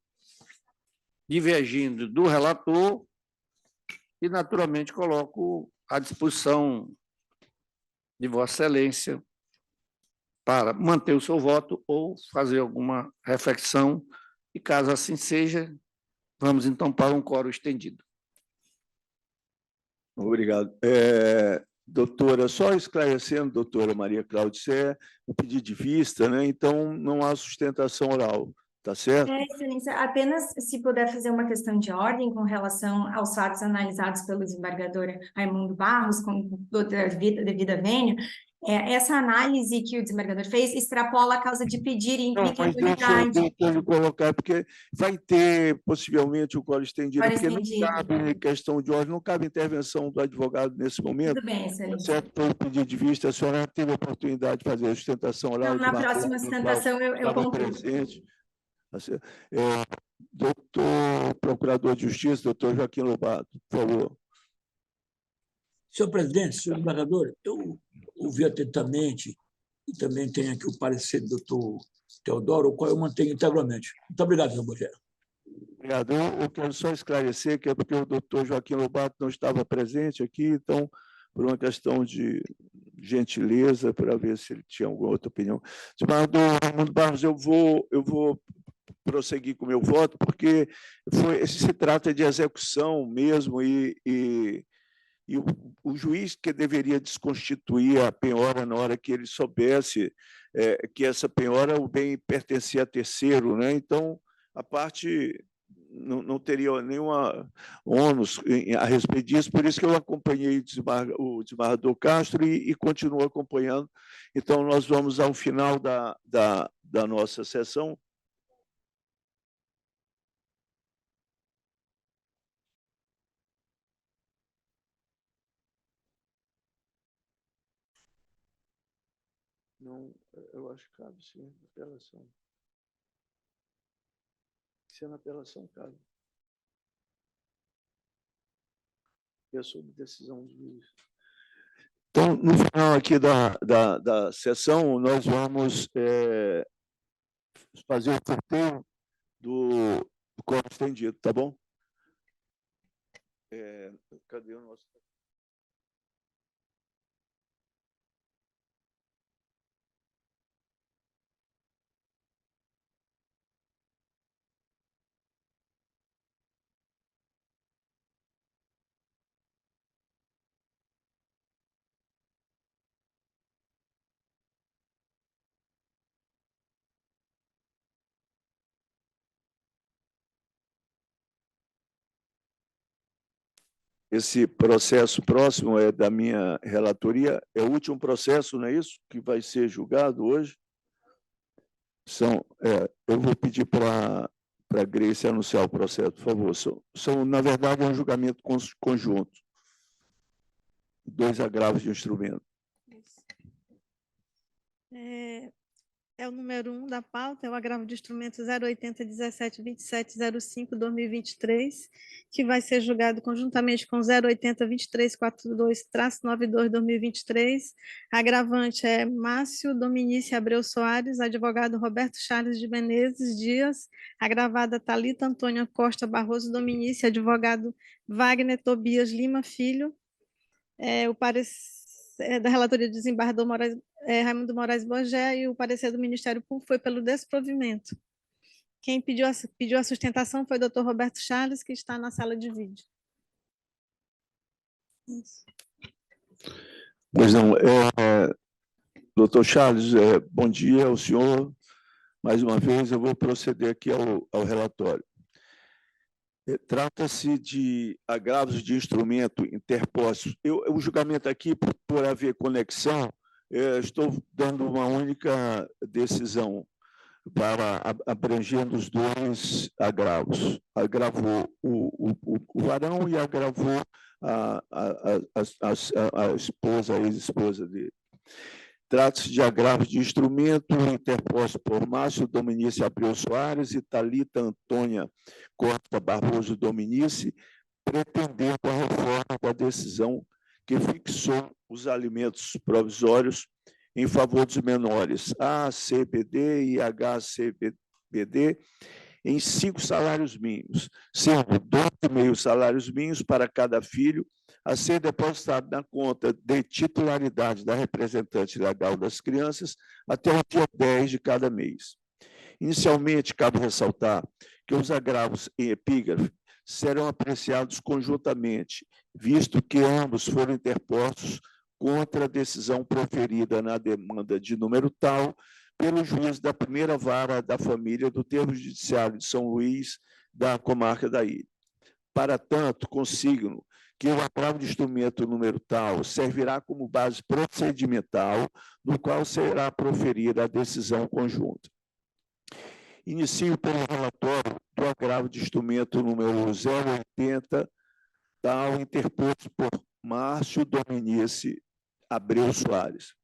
divergindo do relator e, naturalmente, coloco à disposição de Vossa Excelência para manter o seu voto ou fazer alguma reflexão, e, caso assim seja, vamos, então, para um quórum estendido. Obrigado. Doutora, só esclarecendo, doutora Maria Cláudia, isso é um pedido de vista, né? Então não há sustentação oral, tá certo? Excelência, apenas se puder fazer uma questão de ordem com relação aos fatos analisados pelo desembargador Raimundo Barros, com toda a devida vênia, essa análise que o desembargador fez extrapola a causa de pedir e implica impunidade. Deixa eu colocar, porque vai ter, possivelmente, o quórum estendido, porque não cabe questão de ordem, não cabe intervenção do advogado nesse momento. Tudo bem, excelência. Certo, pelo pedido de vista, a senhora teve a oportunidade de fazer a sustentação oral. Não, na próxima sustentação eu concluo. Doutor Procurador de Justiça, doutor Joaquim Lobato, por favor. Senhor presidente, senhor embargador, eu ouvi atentamente e também tenho aqui o parecer do doutor Teodoro, o qual eu mantenho integralmente. Muito obrigado, senhor Rogério. Obrigado. Eu quero só esclarecer que é porque o doutor Joaquim Lobato não estava presente aqui, então, por uma questão de gentileza, para ver se ele tinha alguma outra opinião. Desembargador Raimundo Barros, eu vou prosseguir com o meu voto, porque se trata de execução mesmo, e o juiz que deveria desconstituir a penhora na hora que ele soubesse que essa penhora, o bem pertencia a terceiro, né? Então, a parte não teria nenhum ônus a respeito disso, por isso que eu acompanhei o desembargador Castro e continuo acompanhando. Então, nós vamos ao final da nossa sessão. Não, eu acho que cabe, sim, apelação. Se é na apelação, cabe. É sobre decisão do juiz. Então, no final aqui da sessão, nós vamos fazer o sorteio do quórum estendido, tá bom? Cadê o nosso... Esse processo próximo é da minha relatoria, é o último processo, não é isso? Que vai ser julgado hoje. Eu vou pedir para a Grace anunciar o processo, por favor. Na verdade, é um julgamento conjunto. 2 agravos de instrumento. É o número 1 da pauta, é o agravo de instrumento 080-17-27-05-2023, que vai ser julgado conjuntamente com 080-2342-92-2023. Agravante é Márcio Dominici Abreu Soares, advogado Roberto Charles de Menezes Dias, agravada Thalita Antônia Costa Barroso Dominici, advogado Wagner Tobias Lima Filho. O parecer da relatoria do desembargador Raimundo Moraes Bogé, e o parecer do Ministério Público foi pelo desprovimento. Quem pediu a sustentação foi o doutor Roberto Charles, que está na sala de vídeo. Isso. Pois não, doutor Charles, bom dia ao senhor. Mais uma vez, eu vou proceder aqui ao relatório. Trata-se de agravos de instrumento interpostos. O julgamento aqui, por haver conexão, estou dando uma única decisão para abrangendo os 2 agravos. Agravou o varão e agravou a esposa, a ex-esposa dele. Trata-se de agravos de instrumento interposto por Márcio Dominici Abreu Soares e Thalita Antônia Costa Barroso Dominici, pretendendo a reforma da decisão que fixou os alimentos provisórios em favor dos menores ACBD e HCBD em 5 salários mínimos, sendo 2,5 salários mínimos para cada filho, a ser depositado na conta de titularidade da representante legal das crianças até o dia 10 de cada mês. Inicialmente, cabe ressaltar que os agravos em epígrafe serão apreciados conjuntamente, visto que ambos foram interpostos contra a decisão proferida na demanda de número tal pelo juiz da primeira vara da família do Termo Judiciário de São Luís, da comarca da Ilha. Para tanto, consigno que o agravo de instrumento número tal servirá como base procedimental, no qual será proferida a decisão conjunta. Inicio pelo relatório do agravo de instrumento número 080, tal interposto por Márcio Dominici Abreu Soares.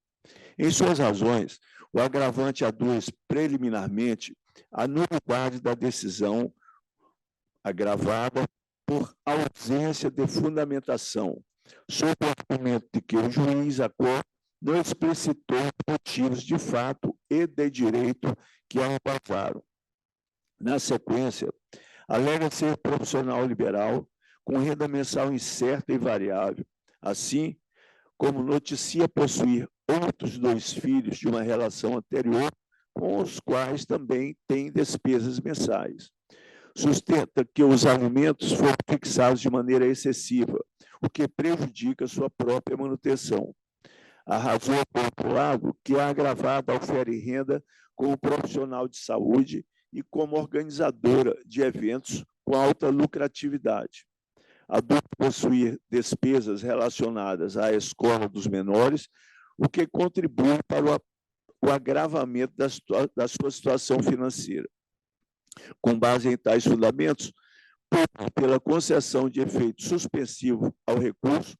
Em suas razões, o agravante aduz preliminarmente a nulidade da decisão agravada por ausência de fundamentação, sob o argumento de que o juiz, a cor, não explicitou motivos de fato e de direito que a amparam. Na sequência, alega ser profissional liberal, com renda mensal incerta e variável, assim como noticia possuir outros 2 filhos de uma relação anterior, com os quais também tem despesas mensais. Sustenta que os alimentos foram fixados de maneira excessiva, o que prejudica sua própria manutenção. Arrasou, por outro lado, que a agravada ofere renda como profissional de saúde e como organizadora de eventos com alta lucratividade. Adulto possuir despesas relacionadas à escola dos menores, o que contribui para o agravamento da sua situação financeira. Com base em tais fundamentos, pela concessão de efeito suspensivo ao recurso,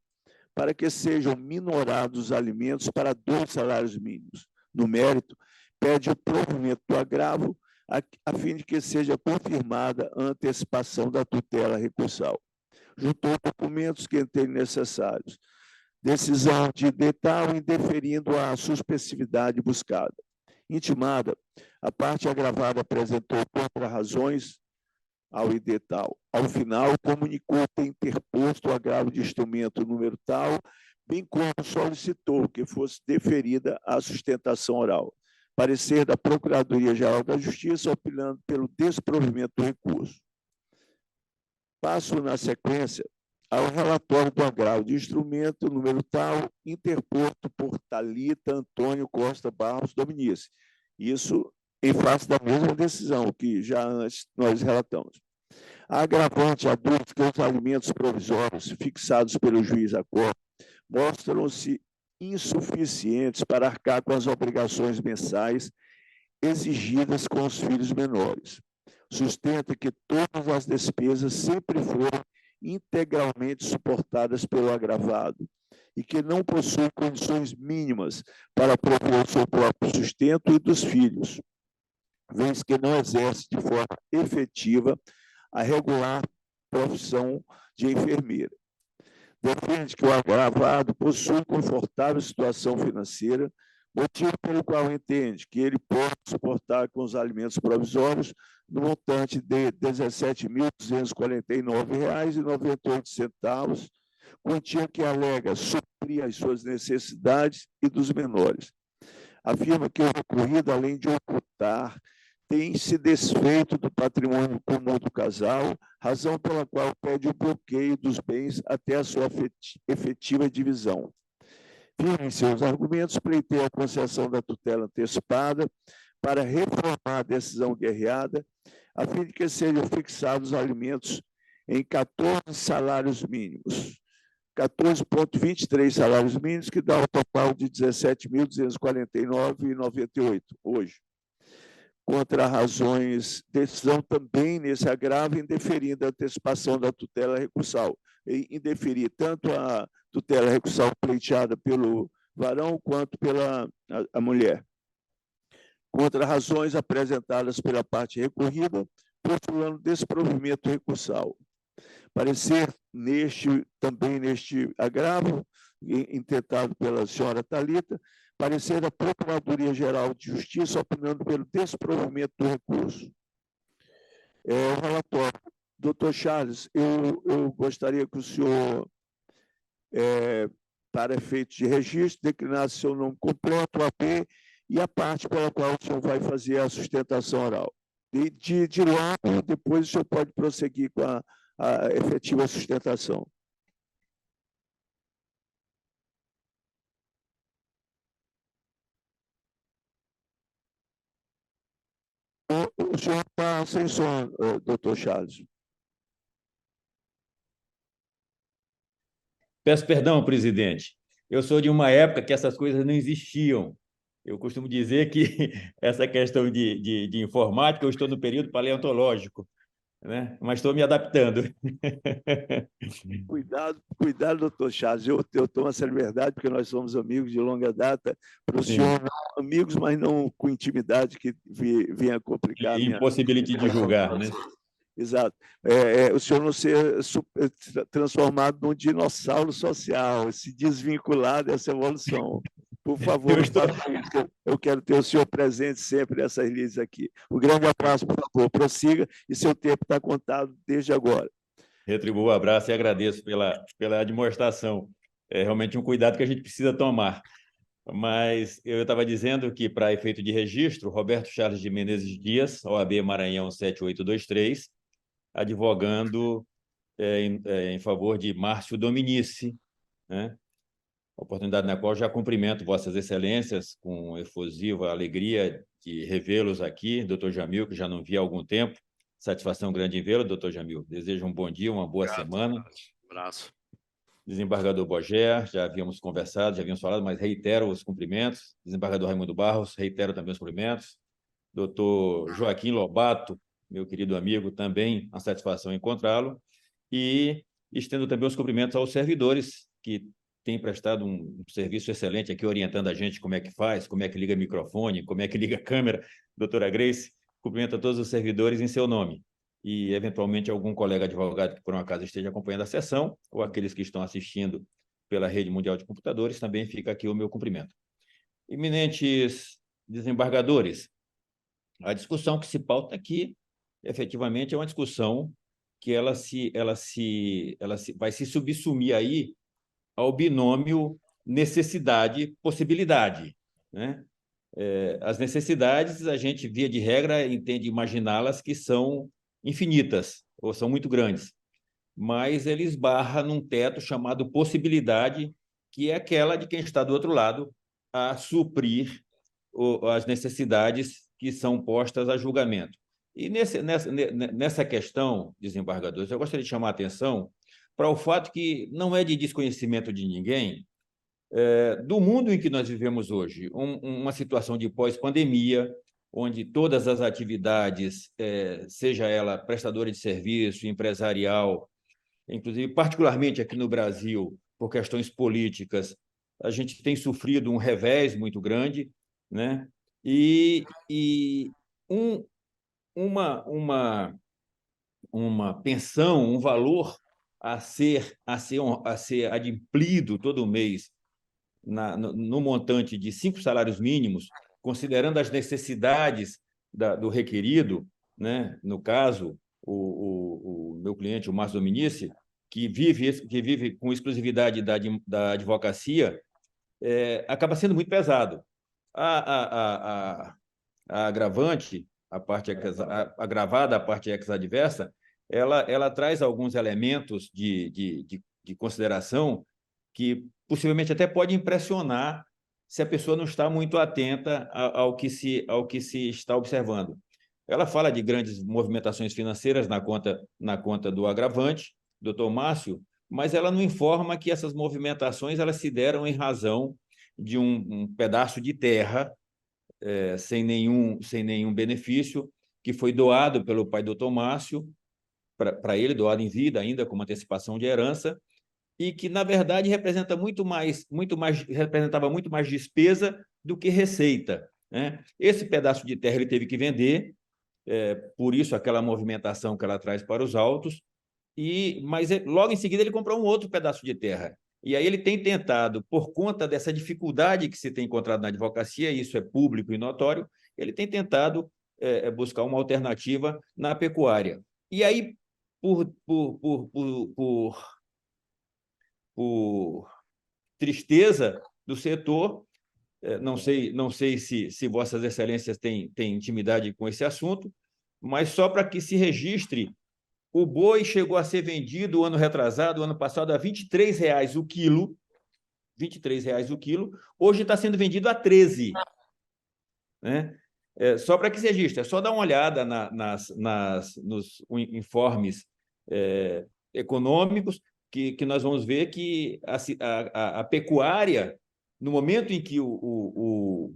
para que sejam minorados os alimentos para 2 salários mínimos. No mérito, pede o provimento do agravo, a fim de que seja confirmada a antecipação da tutela recursal. Juntou documentos que entende necessários. Decisão de edital indeferindo a suspensividade buscada. Intimada, a parte agravada apresentou contra-razões ao edital. Ao final, comunicou ter interposto o agravo de instrumento número tal, bem como solicitou que fosse deferida a sustentação oral. Parecer da Procuradoria-Geral da Justiça, opinando pelo desprovimento do recurso. Passo, na sequência, ao relatório do agravo de instrumento número tal, interposto por Thalita Antônio Costa Barros Dominici. Isso em face da mesma decisão que já antes nós relatamos. A agravante adulto que os alimentos provisórios fixados pelo juiz Acor mostram-se insuficientes para arcar com as obrigações mensais exigidas com os filhos menores. Sustenta que todas as despesas sempre foram integralmente suportadas pelo agravado e que não possui condições mínimas para prover o seu próprio sustento e dos filhos, vez que não exerce de forma efetiva a regular profissão de enfermeira. Defende que o agravado possui confortável situação financeira, motivo pelo qual entende que ele pode suportar com os alimentos provisórios no montante de R$ 17.249,98, quantia que alega suprir as suas necessidades e dos menores. Afirma que o recorrido, além de ocultar, tem se desfeito do patrimônio comum do casal, razão pela qual pede o bloqueio dos bens até a sua efetiva divisão. Firme em seus argumentos, pleiteia a concessão da tutela antecipada para reformar a decisão guerreada, a fim de que sejam fixados os alimentos em 14 salários mínimos, 14,23 salários mínimos, que dá um total de R$ 17.249,98 hoje. Contra razões, decisão também nesse agravo, indeferindo a antecipação da tutela recursal, indeferir tanto a tutela recursal pleiteada pelo varão quanto pela a mulher. Contra razões apresentadas pela parte recorrida, postulando desprovimento recursal. Parecer também neste agravo, intentado pela senhora Thalita, parecer da Procuradoria-Geral de Justiça, opinando pelo desprovimento do recurso. O relatório. Doutor Charles, eu gostaria que o senhor, para efeitos de registro, declinasse seu nome completo, o AP, e a parte pela qual o senhor vai fazer a sustentação oral. E de lá, depois o senhor pode prosseguir com a efetiva sustentação. O senhor está sem som, doutor Charles. Peço perdão, presidente. Eu sou de uma época que essas coisas não existiam. Eu costumo dizer que essa questão de informática, eu estou no período paleontológico, né? Mas estou me adaptando. Cuidado, doutor Charles. Eu tomo essa liberdade, porque nós somos amigos de longa data. Para o senhor, amigos, mas não com intimidade que venha complicar. Impossibilite de julgar, né? Exato. O senhor não ser transformado num dinossauro social, se desvincular dessa evolução. Por favor, eu quero ter o senhor presente sempre nessas lides aqui. Um grande abraço, por favor, prossiga, e seu tempo está contado desde agora. Retribuo o abraço e agradeço pela demonstração. É realmente um cuidado que a gente precisa tomar. Mas eu estava dizendo que, para efeito de registro, Roberto Charles de Menezes Dias, OAB Maranhão 7823, advogando em favor de Márcio Dominici, né? Oportunidade na qual já cumprimento Vossas Excelências com efusiva alegria de revê-los aqui, doutor Jamil, que já não vi há algum tempo. Satisfação grande em vê-lo, doutor Jamil. Desejo um bom dia, uma boa semana. Abraço. Desembargador Bogé, já havíamos conversado, já havíamos falado, mas reitero os cumprimentos. Desembargador Raimundo Barros, reitero também os cumprimentos. Doutor Joaquim Lobato, meu querido amigo, também uma satisfação encontrá-lo. E estendo também os cumprimentos aos servidores que têm prestado um serviço excelente aqui, orientando a gente como é que faz, como é que liga microfone, como é que liga câmera. Doutora Grace, cumprimento a todos os servidores em seu nome. E, eventualmente, algum colega advogado que, por um acaso, esteja acompanhando a sessão, ou aqueles que estão assistindo pela Rede Mundial de Computadores, também fica aqui o meu cumprimento. Eminentes desembargadores, a discussão que se pauta aqui, efetivamente, é uma discussão que ela vai se subsumir aí ao binômio necessidade-possibilidade, né? As necessidades, a gente, via de regra, entende imaginá-las que são infinitas, ou são muito grandes, mas ele esbarra num teto chamado possibilidade, que é aquela de quem está do outro lado a suprir as necessidades que são postas a julgamento. E nessa questão, desembargadores, eu gostaria de chamar a atenção para o fato que não é de desconhecimento de ninguém do mundo em que nós vivemos hoje, uma situação de pós-pandemia, onde todas as atividades, seja ela prestadora de serviço, empresarial, inclusive particularmente aqui no Brasil, por questões políticas, a gente tem sofrido um revés muito grande, né? E uma pensão, um valor a ser adimplido todo mês no montante de 5 salários mínimos, considerando as necessidades do requerido, né? No caso, o meu cliente, o Márcio Dominici, que vive com exclusividade da advocacia, acaba sendo muito pesado. A agravante, a parte agravada, a parte ex-adversa, ela traz alguns elementos de consideração que possivelmente até pode impressionar se a pessoa não está muito atenta ao que se está observando. Ela fala de grandes movimentações financeiras na conta do agravante, doutor Márcio, mas ela não informa que essas movimentações elas se deram em razão de um pedaço de terra sem nenhum benefício, que foi doado pelo pai doutor Márcio, para ele, doado em vida, ainda como antecipação de herança, e que, na verdade, representava muito mais despesa do que receita, né? Esse pedaço de terra ele teve que vender, por isso aquela movimentação que ela traz para os autos, mas logo em seguida ele comprou um outro pedaço de terra. E aí ele tem tentado, por conta dessa dificuldade que se tem encontrado na advocacia, e isso é público e notório, ele tem tentado buscar uma alternativa na pecuária. E aí, por tristeza do setor, não sei se Vossas Excelências têm intimidade com esse assunto, mas só para que se registre, o boi chegou a ser vendido ano retrasado, ano passado, a R$ 23,00 o quilo, R$ 23,00 o quilo, hoje está sendo vendido a 13, né? Só para que se registre, é só dar uma olhada nos informes econômicos, que nós vamos ver que a pecuária, no momento em que o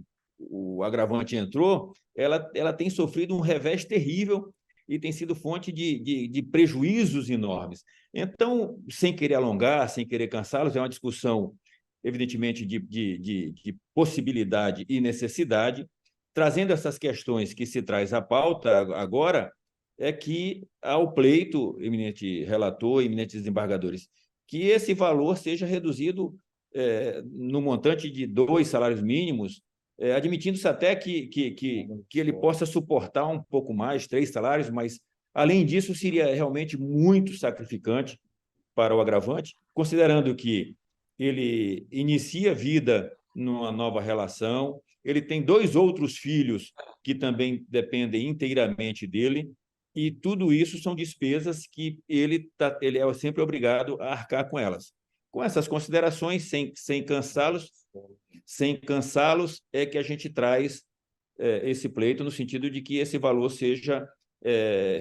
agravante entrou, ela tem sofrido um revés terrível e tem sido fonte de prejuízos enormes. Então, sem querer alongar, sem querer cansá-los, é uma discussão, evidentemente, de possibilidade e necessidade. Trazendo essas questões que se traz à pauta agora, é que ao pleito, eminente relator, eminentes desembargadores, que esse valor seja reduzido no montante de 2 salários mínimos, admitindo-se até que ele possa suportar um pouco mais, 3 salários, mas, além disso, seria realmente muito sacrificante para o agravante, considerando que ele inicia a vida numa nova relação, ele tem 2 outros filhos que também dependem inteiramente dele, e tudo isso são despesas que ele é sempre obrigado a arcar com elas. Com essas considerações, sem cansá-los, é que a gente traz esse pleito no sentido de que esse valor seja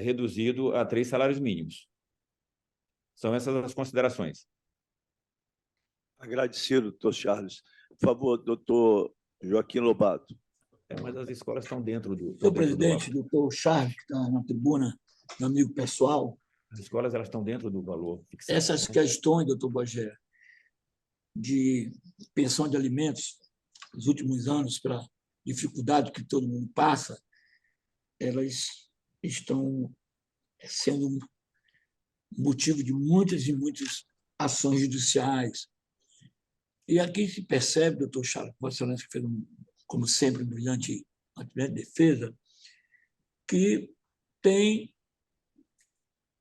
reduzido a 3 salários mínimos. São essas as considerações. Agradecido, doutor Charles. Por favor, doutor Joaquim Lobato. Mas as escolas estão dentro do... Senhor presidente, doutor Charles, que está na tribuna, meu amigo pessoal. As escolas elas estão dentro do valor fixado. Essas questões, doutor Bogé, de pensão de alimentos, nos últimos anos, pela dificuldade que todo mundo passa, elas estão sendo motivo de muitas e muitas ações judiciais. E aqui se percebe, doutor Charles, Vossa Excelência, que fez, como sempre, uma brilhante defesa, que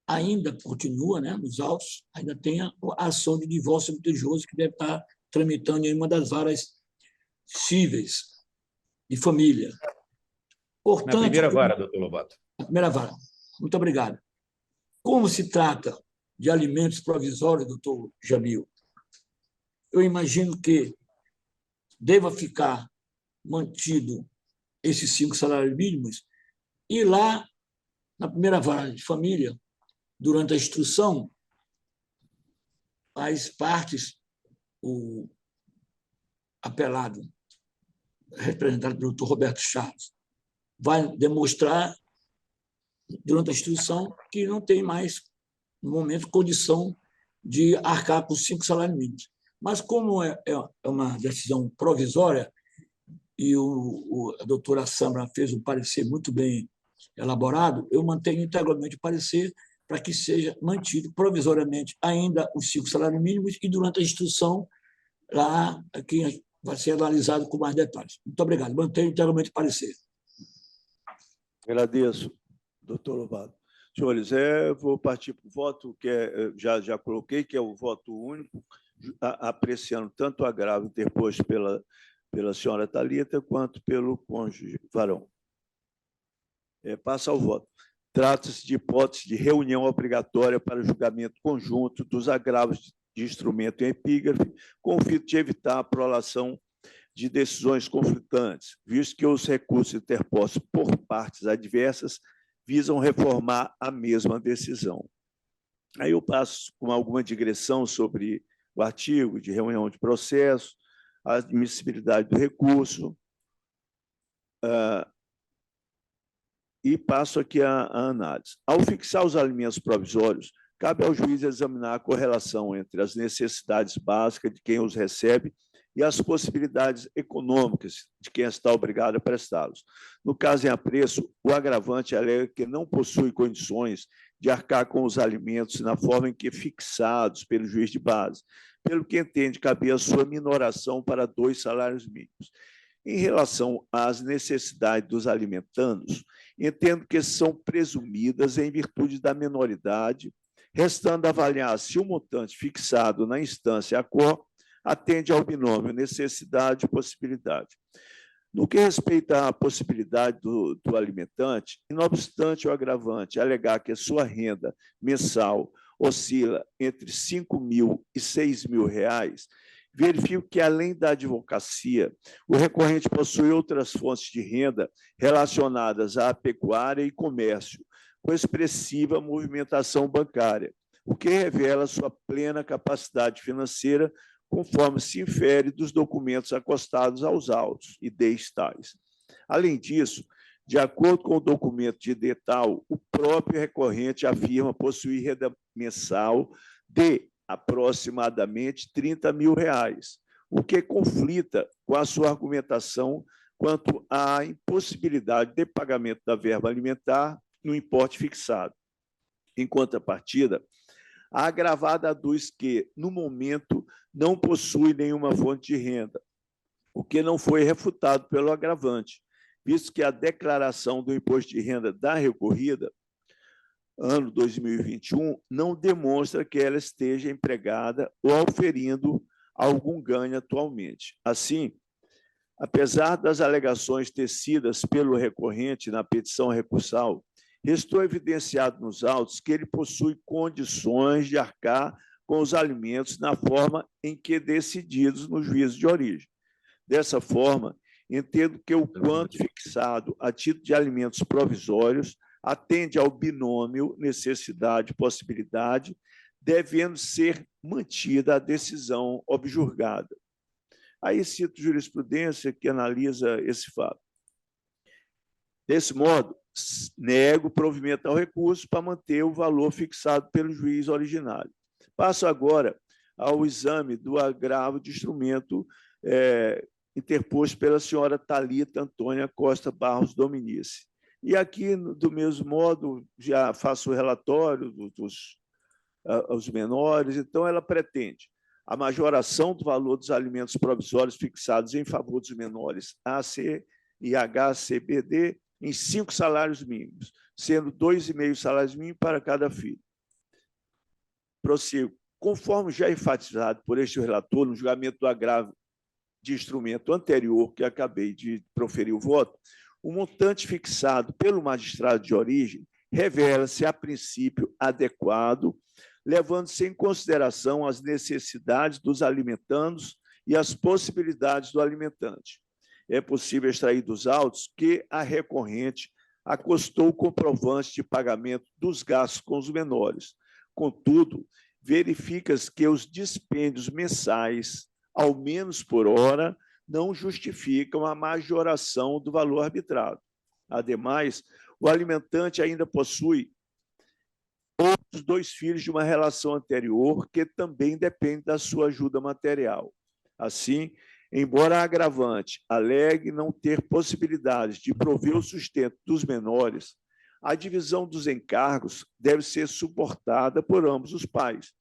ainda continua, né, nos autos, ainda tem a ação de divórcio litigioso que deve estar tramitando em uma das varas cíveis de família. Portanto, na primeira vara, doutor Lobato. Na primeira vara. Muito obrigado. Como se trata de alimentos provisórios, doutor Jamil, eu imagino que deva ficar mantido esses 5 salários mínimos e lá, na primeira vara de família, durante a instrução, as partes, o apelado, representado pelo doutor Roberto Charles, vai demonstrar, durante a instrução, que não tem mais, no momento, condição de arcar com 5 salários mínimos. Mas, como é uma decisão provisória, e a doutora Sambra fez um parecer muito bem elaborado, eu mantenho integralmente o parecer para que seja mantido provisoriamente ainda os 5 salários mínimos e, durante a instrução, lá aqui vai ser analisado com mais detalhes. Muito obrigado. Mantenho integralmente o parecer. Agradeço, doutor Lobato. Senhores, vou partir para o voto, que já coloquei, que é o voto único, apreciando tanto o agravo interposto pela senhora Thalita quanto pelo cônjuge varão. Passa ao voto. Trata-se de hipótese de reunião obrigatória para julgamento conjunto dos agravos de instrumento em epígrafe, com o fim de evitar a prolação de decisões conflitantes, visto que os recursos interpostos por partes adversas visam reformar a mesma decisão. Aí eu passo com alguma digressão sobre o artigo de reunião de processo, a admissibilidade do recurso, e passo aqui a análise. Ao fixar os alimentos provisórios, cabe ao juiz examinar a correlação entre as necessidades básicas de quem os recebe e as possibilidades econômicas de quem está obrigado a prestá-los. No caso em apreço, o agravante alega que não possui condições de arcar com os alimentos na forma em que fixados pelo juiz de base, pelo que entende caber a sua minoração para 2 salários mínimos. Em relação às necessidades dos alimentandos, entendo que são presumidas em virtude da menoridade, restando avaliar se o montante fixado na instância ACOR atende ao binômio necessidade e possibilidade. No que respeita à possibilidade do alimentante, e não obstante o agravante alegar que a sua renda mensal oscila entre R$ 5.000 e R$ 6.000, verifico que, além da advocacia, o recorrente possui outras fontes de renda relacionadas à pecuária e comércio, com expressiva movimentação bancária, o que revela sua plena capacidade financeira, conforme se infere dos documentos acostados aos autos e tais. Além disso, de acordo com o documento de detal, o próprio recorrente afirma possuir renda mensal de aproximadamente R$ 30.000, o que conflita com a sua argumentação quanto à impossibilidade de pagamento da verba alimentar no importe fixado. Em contrapartida, A agravada aduz que, no momento, não possui nenhuma fonte de renda, o que não foi refutado pelo agravante, visto que a declaração do imposto de renda da recorrida, ano 2021, não demonstra que ela esteja empregada ou auferindo algum ganho atualmente. Assim, apesar das alegações tecidas pelo recorrente na petição recursal, restou evidenciado nos autos que ele possui condições de arcar com os alimentos na forma em que decididos no juízo de origem. Dessa forma, entendo que o quanto fixado a título de alimentos provisórios atende ao binômio necessidade-possibilidade, devendo ser mantida a decisão objurgada. Aí cito jurisprudência que analisa esse fato. Desse modo, nego provimento ao recurso para manter o valor fixado pelo juiz originário. Passo agora ao exame do agravo de instrumento interposto pela senhora Thalita Antônia Costa Barros Dominici. E aqui, do mesmo modo, já faço o relatório dos menores, então ela pretende a majoração do valor dos alimentos provisórios fixados em favor dos menores AC e HCBD em 5 salários mínimos, sendo 2,5 salários mínimos para cada filho. Prossigo. Conforme já enfatizado por este relator no julgamento do agravo de instrumento anterior, que acabei de proferir o voto, o montante fixado pelo magistrado de origem revela-se, a princípio, adequado, levando-se em consideração as necessidades dos alimentandos e as possibilidades do alimentante. É possível extrair dos autos que a recorrente acostou o comprovante de pagamento dos gastos com os menores. Contudo, verifica-se que os dispêndios mensais, ao menos por hora, não justificam a majoração do valor arbitrado. Ademais, o alimentante ainda possui outros 2 filhos de uma relação anterior que também depende da sua ajuda material. Assim, embora a agravante alegue não ter possibilidades de prover o sustento dos menores, a divisão dos encargos deve ser suportada por ambos os pais,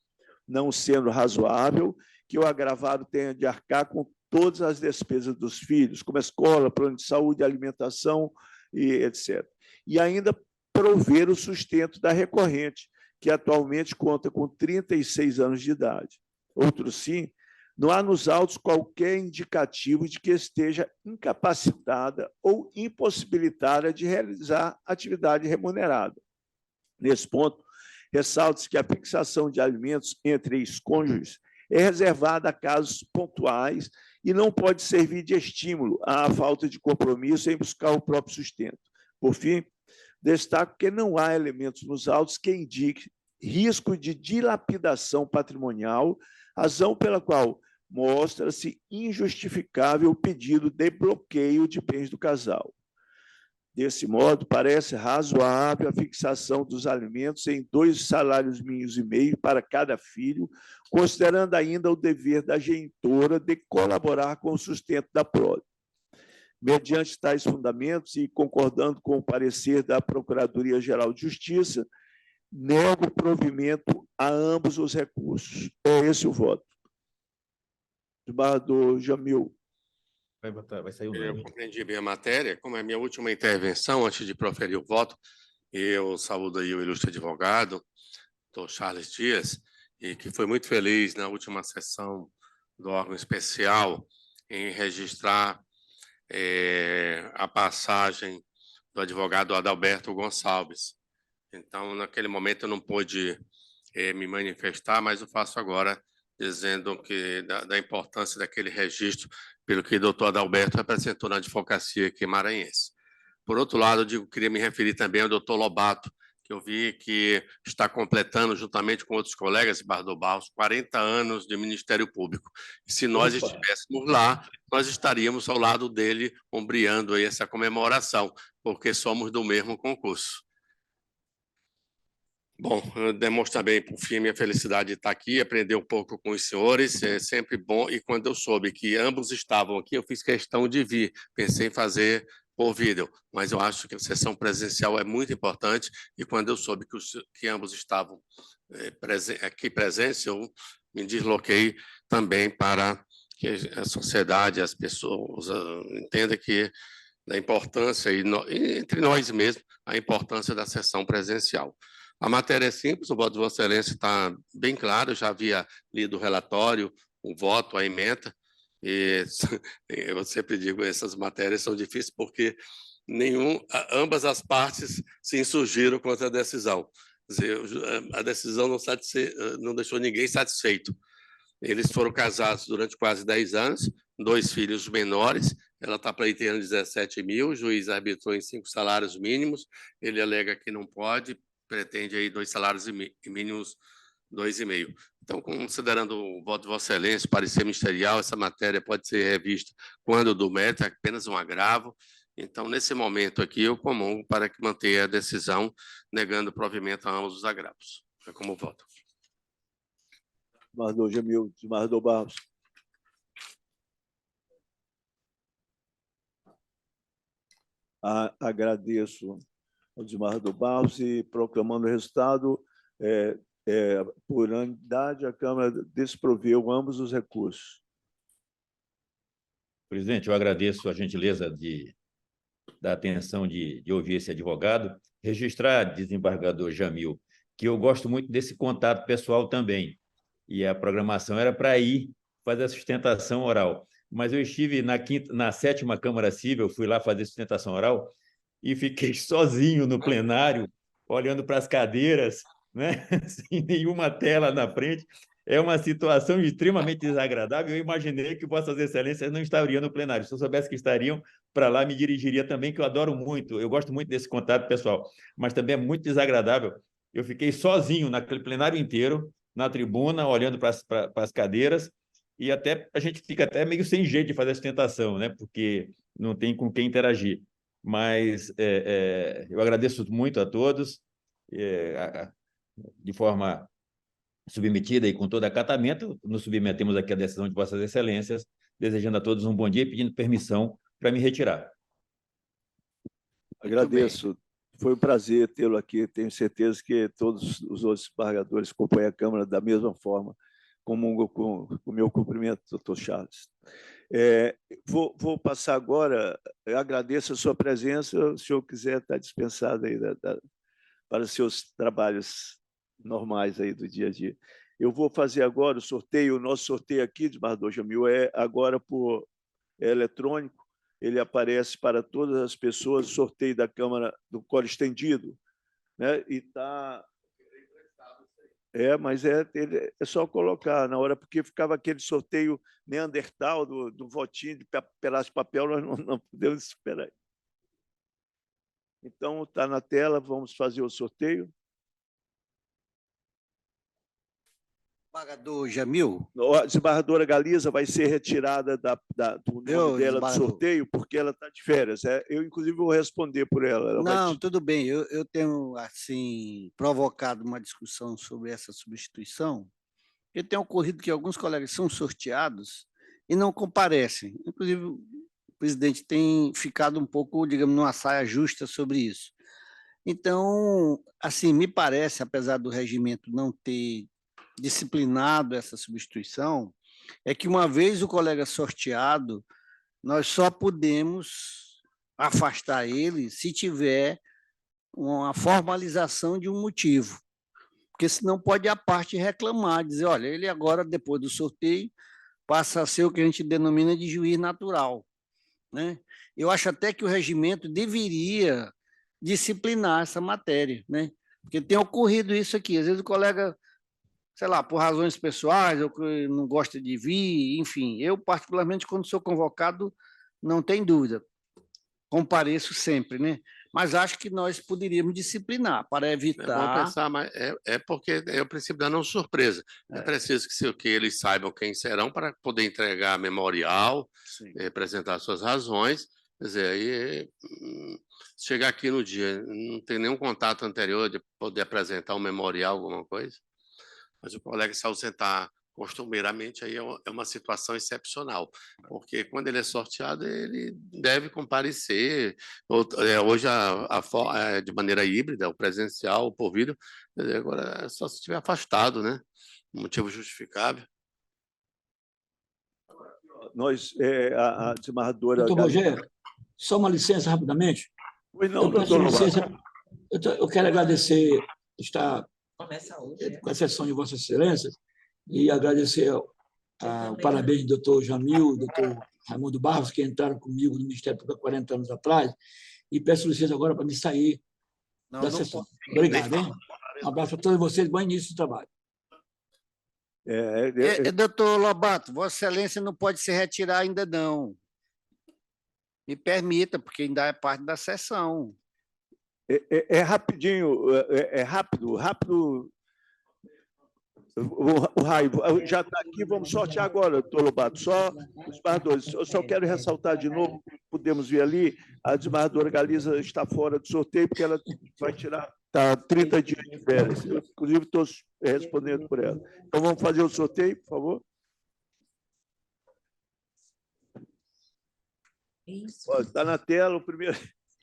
não sendo razoável que o agravado tenha de arcar com todas as despesas dos filhos, como escola, plano de saúde, alimentação, e etc. E ainda prover o sustento da recorrente, que atualmente conta com 36 anos de idade. Outro sim, não há nos autos qualquer indicativo de que esteja incapacitada ou impossibilitada de realizar atividade remunerada. Nesse ponto, ressalta-se que a fixação de alimentos entre ex-cônjuges é reservada a casos pontuais e não pode servir de estímulo à falta de compromisso em buscar o próprio sustento. Por fim, destaco que não há elementos nos autos que indiquem risco de dilapidação patrimonial, razão pela qual mostra-se injustificável o pedido de bloqueio de bens do casal. Desse modo, parece razoável a fixação dos alimentos em 2 salários mínimos e meio para cada filho, considerando ainda o dever da genitora de colaborar com o sustento da prole. Mediante tais fundamentos e concordando com o parecer da Procuradoria-Geral de Justiça, nego provimento a ambos os recursos. É esse o voto. Desembargador Jamil. Vai sair o Eu compreendi bem a matéria. Como é a minha última intervenção, antes de proferir o voto, eu saúdo aí o ilustre advogado, doutor Charles Dias, e que foi muito feliz na última sessão do órgão especial em registrar a passagem do advogado Adalberto Gonçalves. Então, naquele momento, eu não pude me manifestar, mas eu faço agora, dizendo que da importância daquele registro, pelo que o doutor Adalberto representou na advocacia aqui maranhense. Por outro lado, eu queria me referir também ao doutor Lobato, que eu vi que está completando, juntamente com outros colegas de Barra do Barros, 40 anos de Ministério Público. E se nós estivéssemos lá, nós estaríamos ao lado dele, ombreando aí essa comemoração, porque somos do mesmo concurso. Bom, demonstrar bem, por fim, minha felicidade de estar aqui, aprender um pouco com os senhores, é sempre bom. E quando eu soube que ambos estavam aqui, eu fiz questão de vir. Pensei em fazer por vídeo, mas eu acho que a sessão presencial é muito importante, e quando eu soube que ambos estavam aqui presentes, eu me desloquei também para que a sociedade, as pessoas entendam que da importância, e entre nós mesmos, a importância da sessão presencial. A matéria é simples, o voto de Vossa Excelência está bem claro, eu já havia lido o relatório, o voto, a ementa, e eu sempre digo, essas matérias são difíceis porque ambas as partes se insurgiram contra a decisão. Quer dizer, a decisão não deixou ninguém satisfeito. Eles foram casados durante quase 10 anos, 2 filhos menores, ela está pleiteando 17 mil, o juiz arbitrou em 5 salários mínimos, ele alega que não pode, pretende aí 2 salários mínimos, 2,5. Então, considerando o voto de Vossa Excelência, parecer ministerial, essa matéria pode ser revista quando do mérito, é apenas um agravo. Então, nesse momento aqui, eu comungo para que mantenha a decisão, negando provimento a ambos os agravos. É como voto. Desembargador Jamil, desembargador Barros. Agradeço ao desembargador Barros e, proclamando o resultado, por unanimidade, a Câmara desproveu ambos os recursos. Presidente, eu agradeço a gentileza da atenção de ouvir esse advogado. Registrar, desembargador Jamil, que eu gosto muito desse contato pessoal também. E a programação era para ir fazer a sustentação oral. Mas eu estive na 7ª Câmara Civil, fui lá fazer sustentação oral e fiquei sozinho no plenário, olhando para as cadeiras, né? Sem nenhuma tela na frente. É uma situação extremamente desagradável. Eu imaginei que Vossas Excelências não estariam no plenário. Se eu soubesse que estariam, para lá me dirigiria também, que eu adoro muito. Eu gosto muito desse contato pessoal, mas também é muito desagradável. Eu fiquei sozinho naquele plenário inteiro, na tribuna, olhando para as cadeiras, e até a gente fica até meio sem jeito de fazer a sustentação, né? Porque não tem com quem interagir. Mas eu agradeço muito a todos, de forma submetida e com todo acatamento, nos submetemos aqui à decisão de Vossas Excelências, desejando a todos um bom dia e pedindo permissão para me retirar. Agradeço. Foi um prazer tê-lo aqui. Tenho certeza que todos os outros desembargadores acompanham a Câmara da mesma forma. Comungo com o meu cumprimento, doutor Charles. Vou passar agora, eu agradeço a sua presença, se o senhor quiser estar dispensado aí para os seus trabalhos normais aí do dia a dia. Eu vou fazer agora o sorteio, o nosso sorteio aqui, desembargador Jamil, é agora por eletrônico, ele aparece para todas as pessoas, sorteio da Câmara do Coro Estendido, né? E está... mas é só colocar na hora, porque ficava aquele sorteio Neandertal do votinho de pedaço de papel, nós não podemos esperar. Então, está na tela, vamos fazer o sorteio. Desembargador Jamil. A desembargadora Galiza vai ser retirada do nome dela do sorteio, porque ela está de férias. Eu, inclusive, vou responder por ela. Não, tudo bem. Eu tenho assim provocado uma discussão sobre essa substituição, porque tem ocorrido que alguns colegas são sorteados e não comparecem. Inclusive, o presidente tem ficado um pouco, digamos, numa saia justa sobre isso. Então, assim, me parece, apesar do regimento não ter disciplinado essa substituição, é que uma vez o colega sorteado, nós só podemos afastar ele se tiver uma formalização de um motivo, porque senão pode a parte reclamar, dizer, olha, ele agora, depois do sorteio, passa a ser o que a gente denomina de juiz natural, né? Eu acho até que o regimento deveria disciplinar essa matéria, né? Porque tem ocorrido isso aqui, às vezes o colega, sei lá, por razões pessoais, ou que não gosta de vir, enfim. Eu, particularmente, quando sou convocado, não tem dúvida, compareço sempre, né? Mas acho que nós poderíamos disciplinar para evitar... É bom pensar, mas porque é o princípio da não surpresa. É preciso que eles saibam quem serão para poder entregar memorial, representar suas razões. Quer dizer, aí chegar aqui no dia, não tem nenhum contato anterior de poder apresentar um memorial, alguma coisa. Mas o colega se ausentar costumeiramente aí é uma situação excepcional, porque quando ele é sorteado, ele deve comparecer. Hoje, de maneira híbrida, o presencial, o por vídeo, agora é só se estiver afastado, né? Motivo justificável. Nós, a desembargadora... Doutor Rogério, só uma licença rapidamente. Pois não, Eu peço doutor licença. Eu quero agradecer estar com a sessão de Vossa Excelência e agradecer o parabéns do doutor Jamil, doutor Raimundo Barros, que entraram comigo no Ministério Público há 40 anos atrás, e peço licença agora para me sair da sessão. Obrigado, hein? Um abraço a todos vocês, bom início do trabalho. Doutor Lobato, Vossa Excelência não pode se retirar ainda, não. Me permita, porque ainda é parte da sessão. Rapidinho, rápido. O Raivo já está aqui, vamos sortear agora, doutor Lobato. Só os desembargadores. Eu só quero ressaltar de novo, podemos ver ali, a desembargadora Galiza está fora do sorteio, porque ela vai tirar 30 dias de férias. Eu, inclusive, estou respondendo por ela. Então, vamos fazer o sorteio, por favor. Está na tela o primeiro.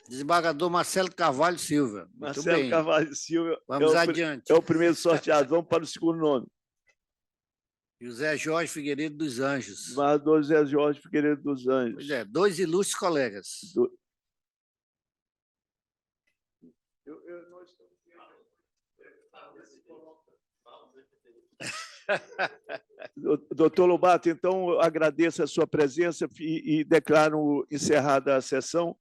Desembargador Marcelo Carvalho Silva. Marcelo Carvalho Silva. Vamos adiante. É o primeiro sorteado. Vamos para o segundo nome. José Jorge Figueiredo dos Anjos. Desembargador José Jorge Figueiredo dos Anjos. Pois é, 2 ilustres colegas. Doutor Lobato, então, eu agradeço a sua presença e declaro encerrada a sessão.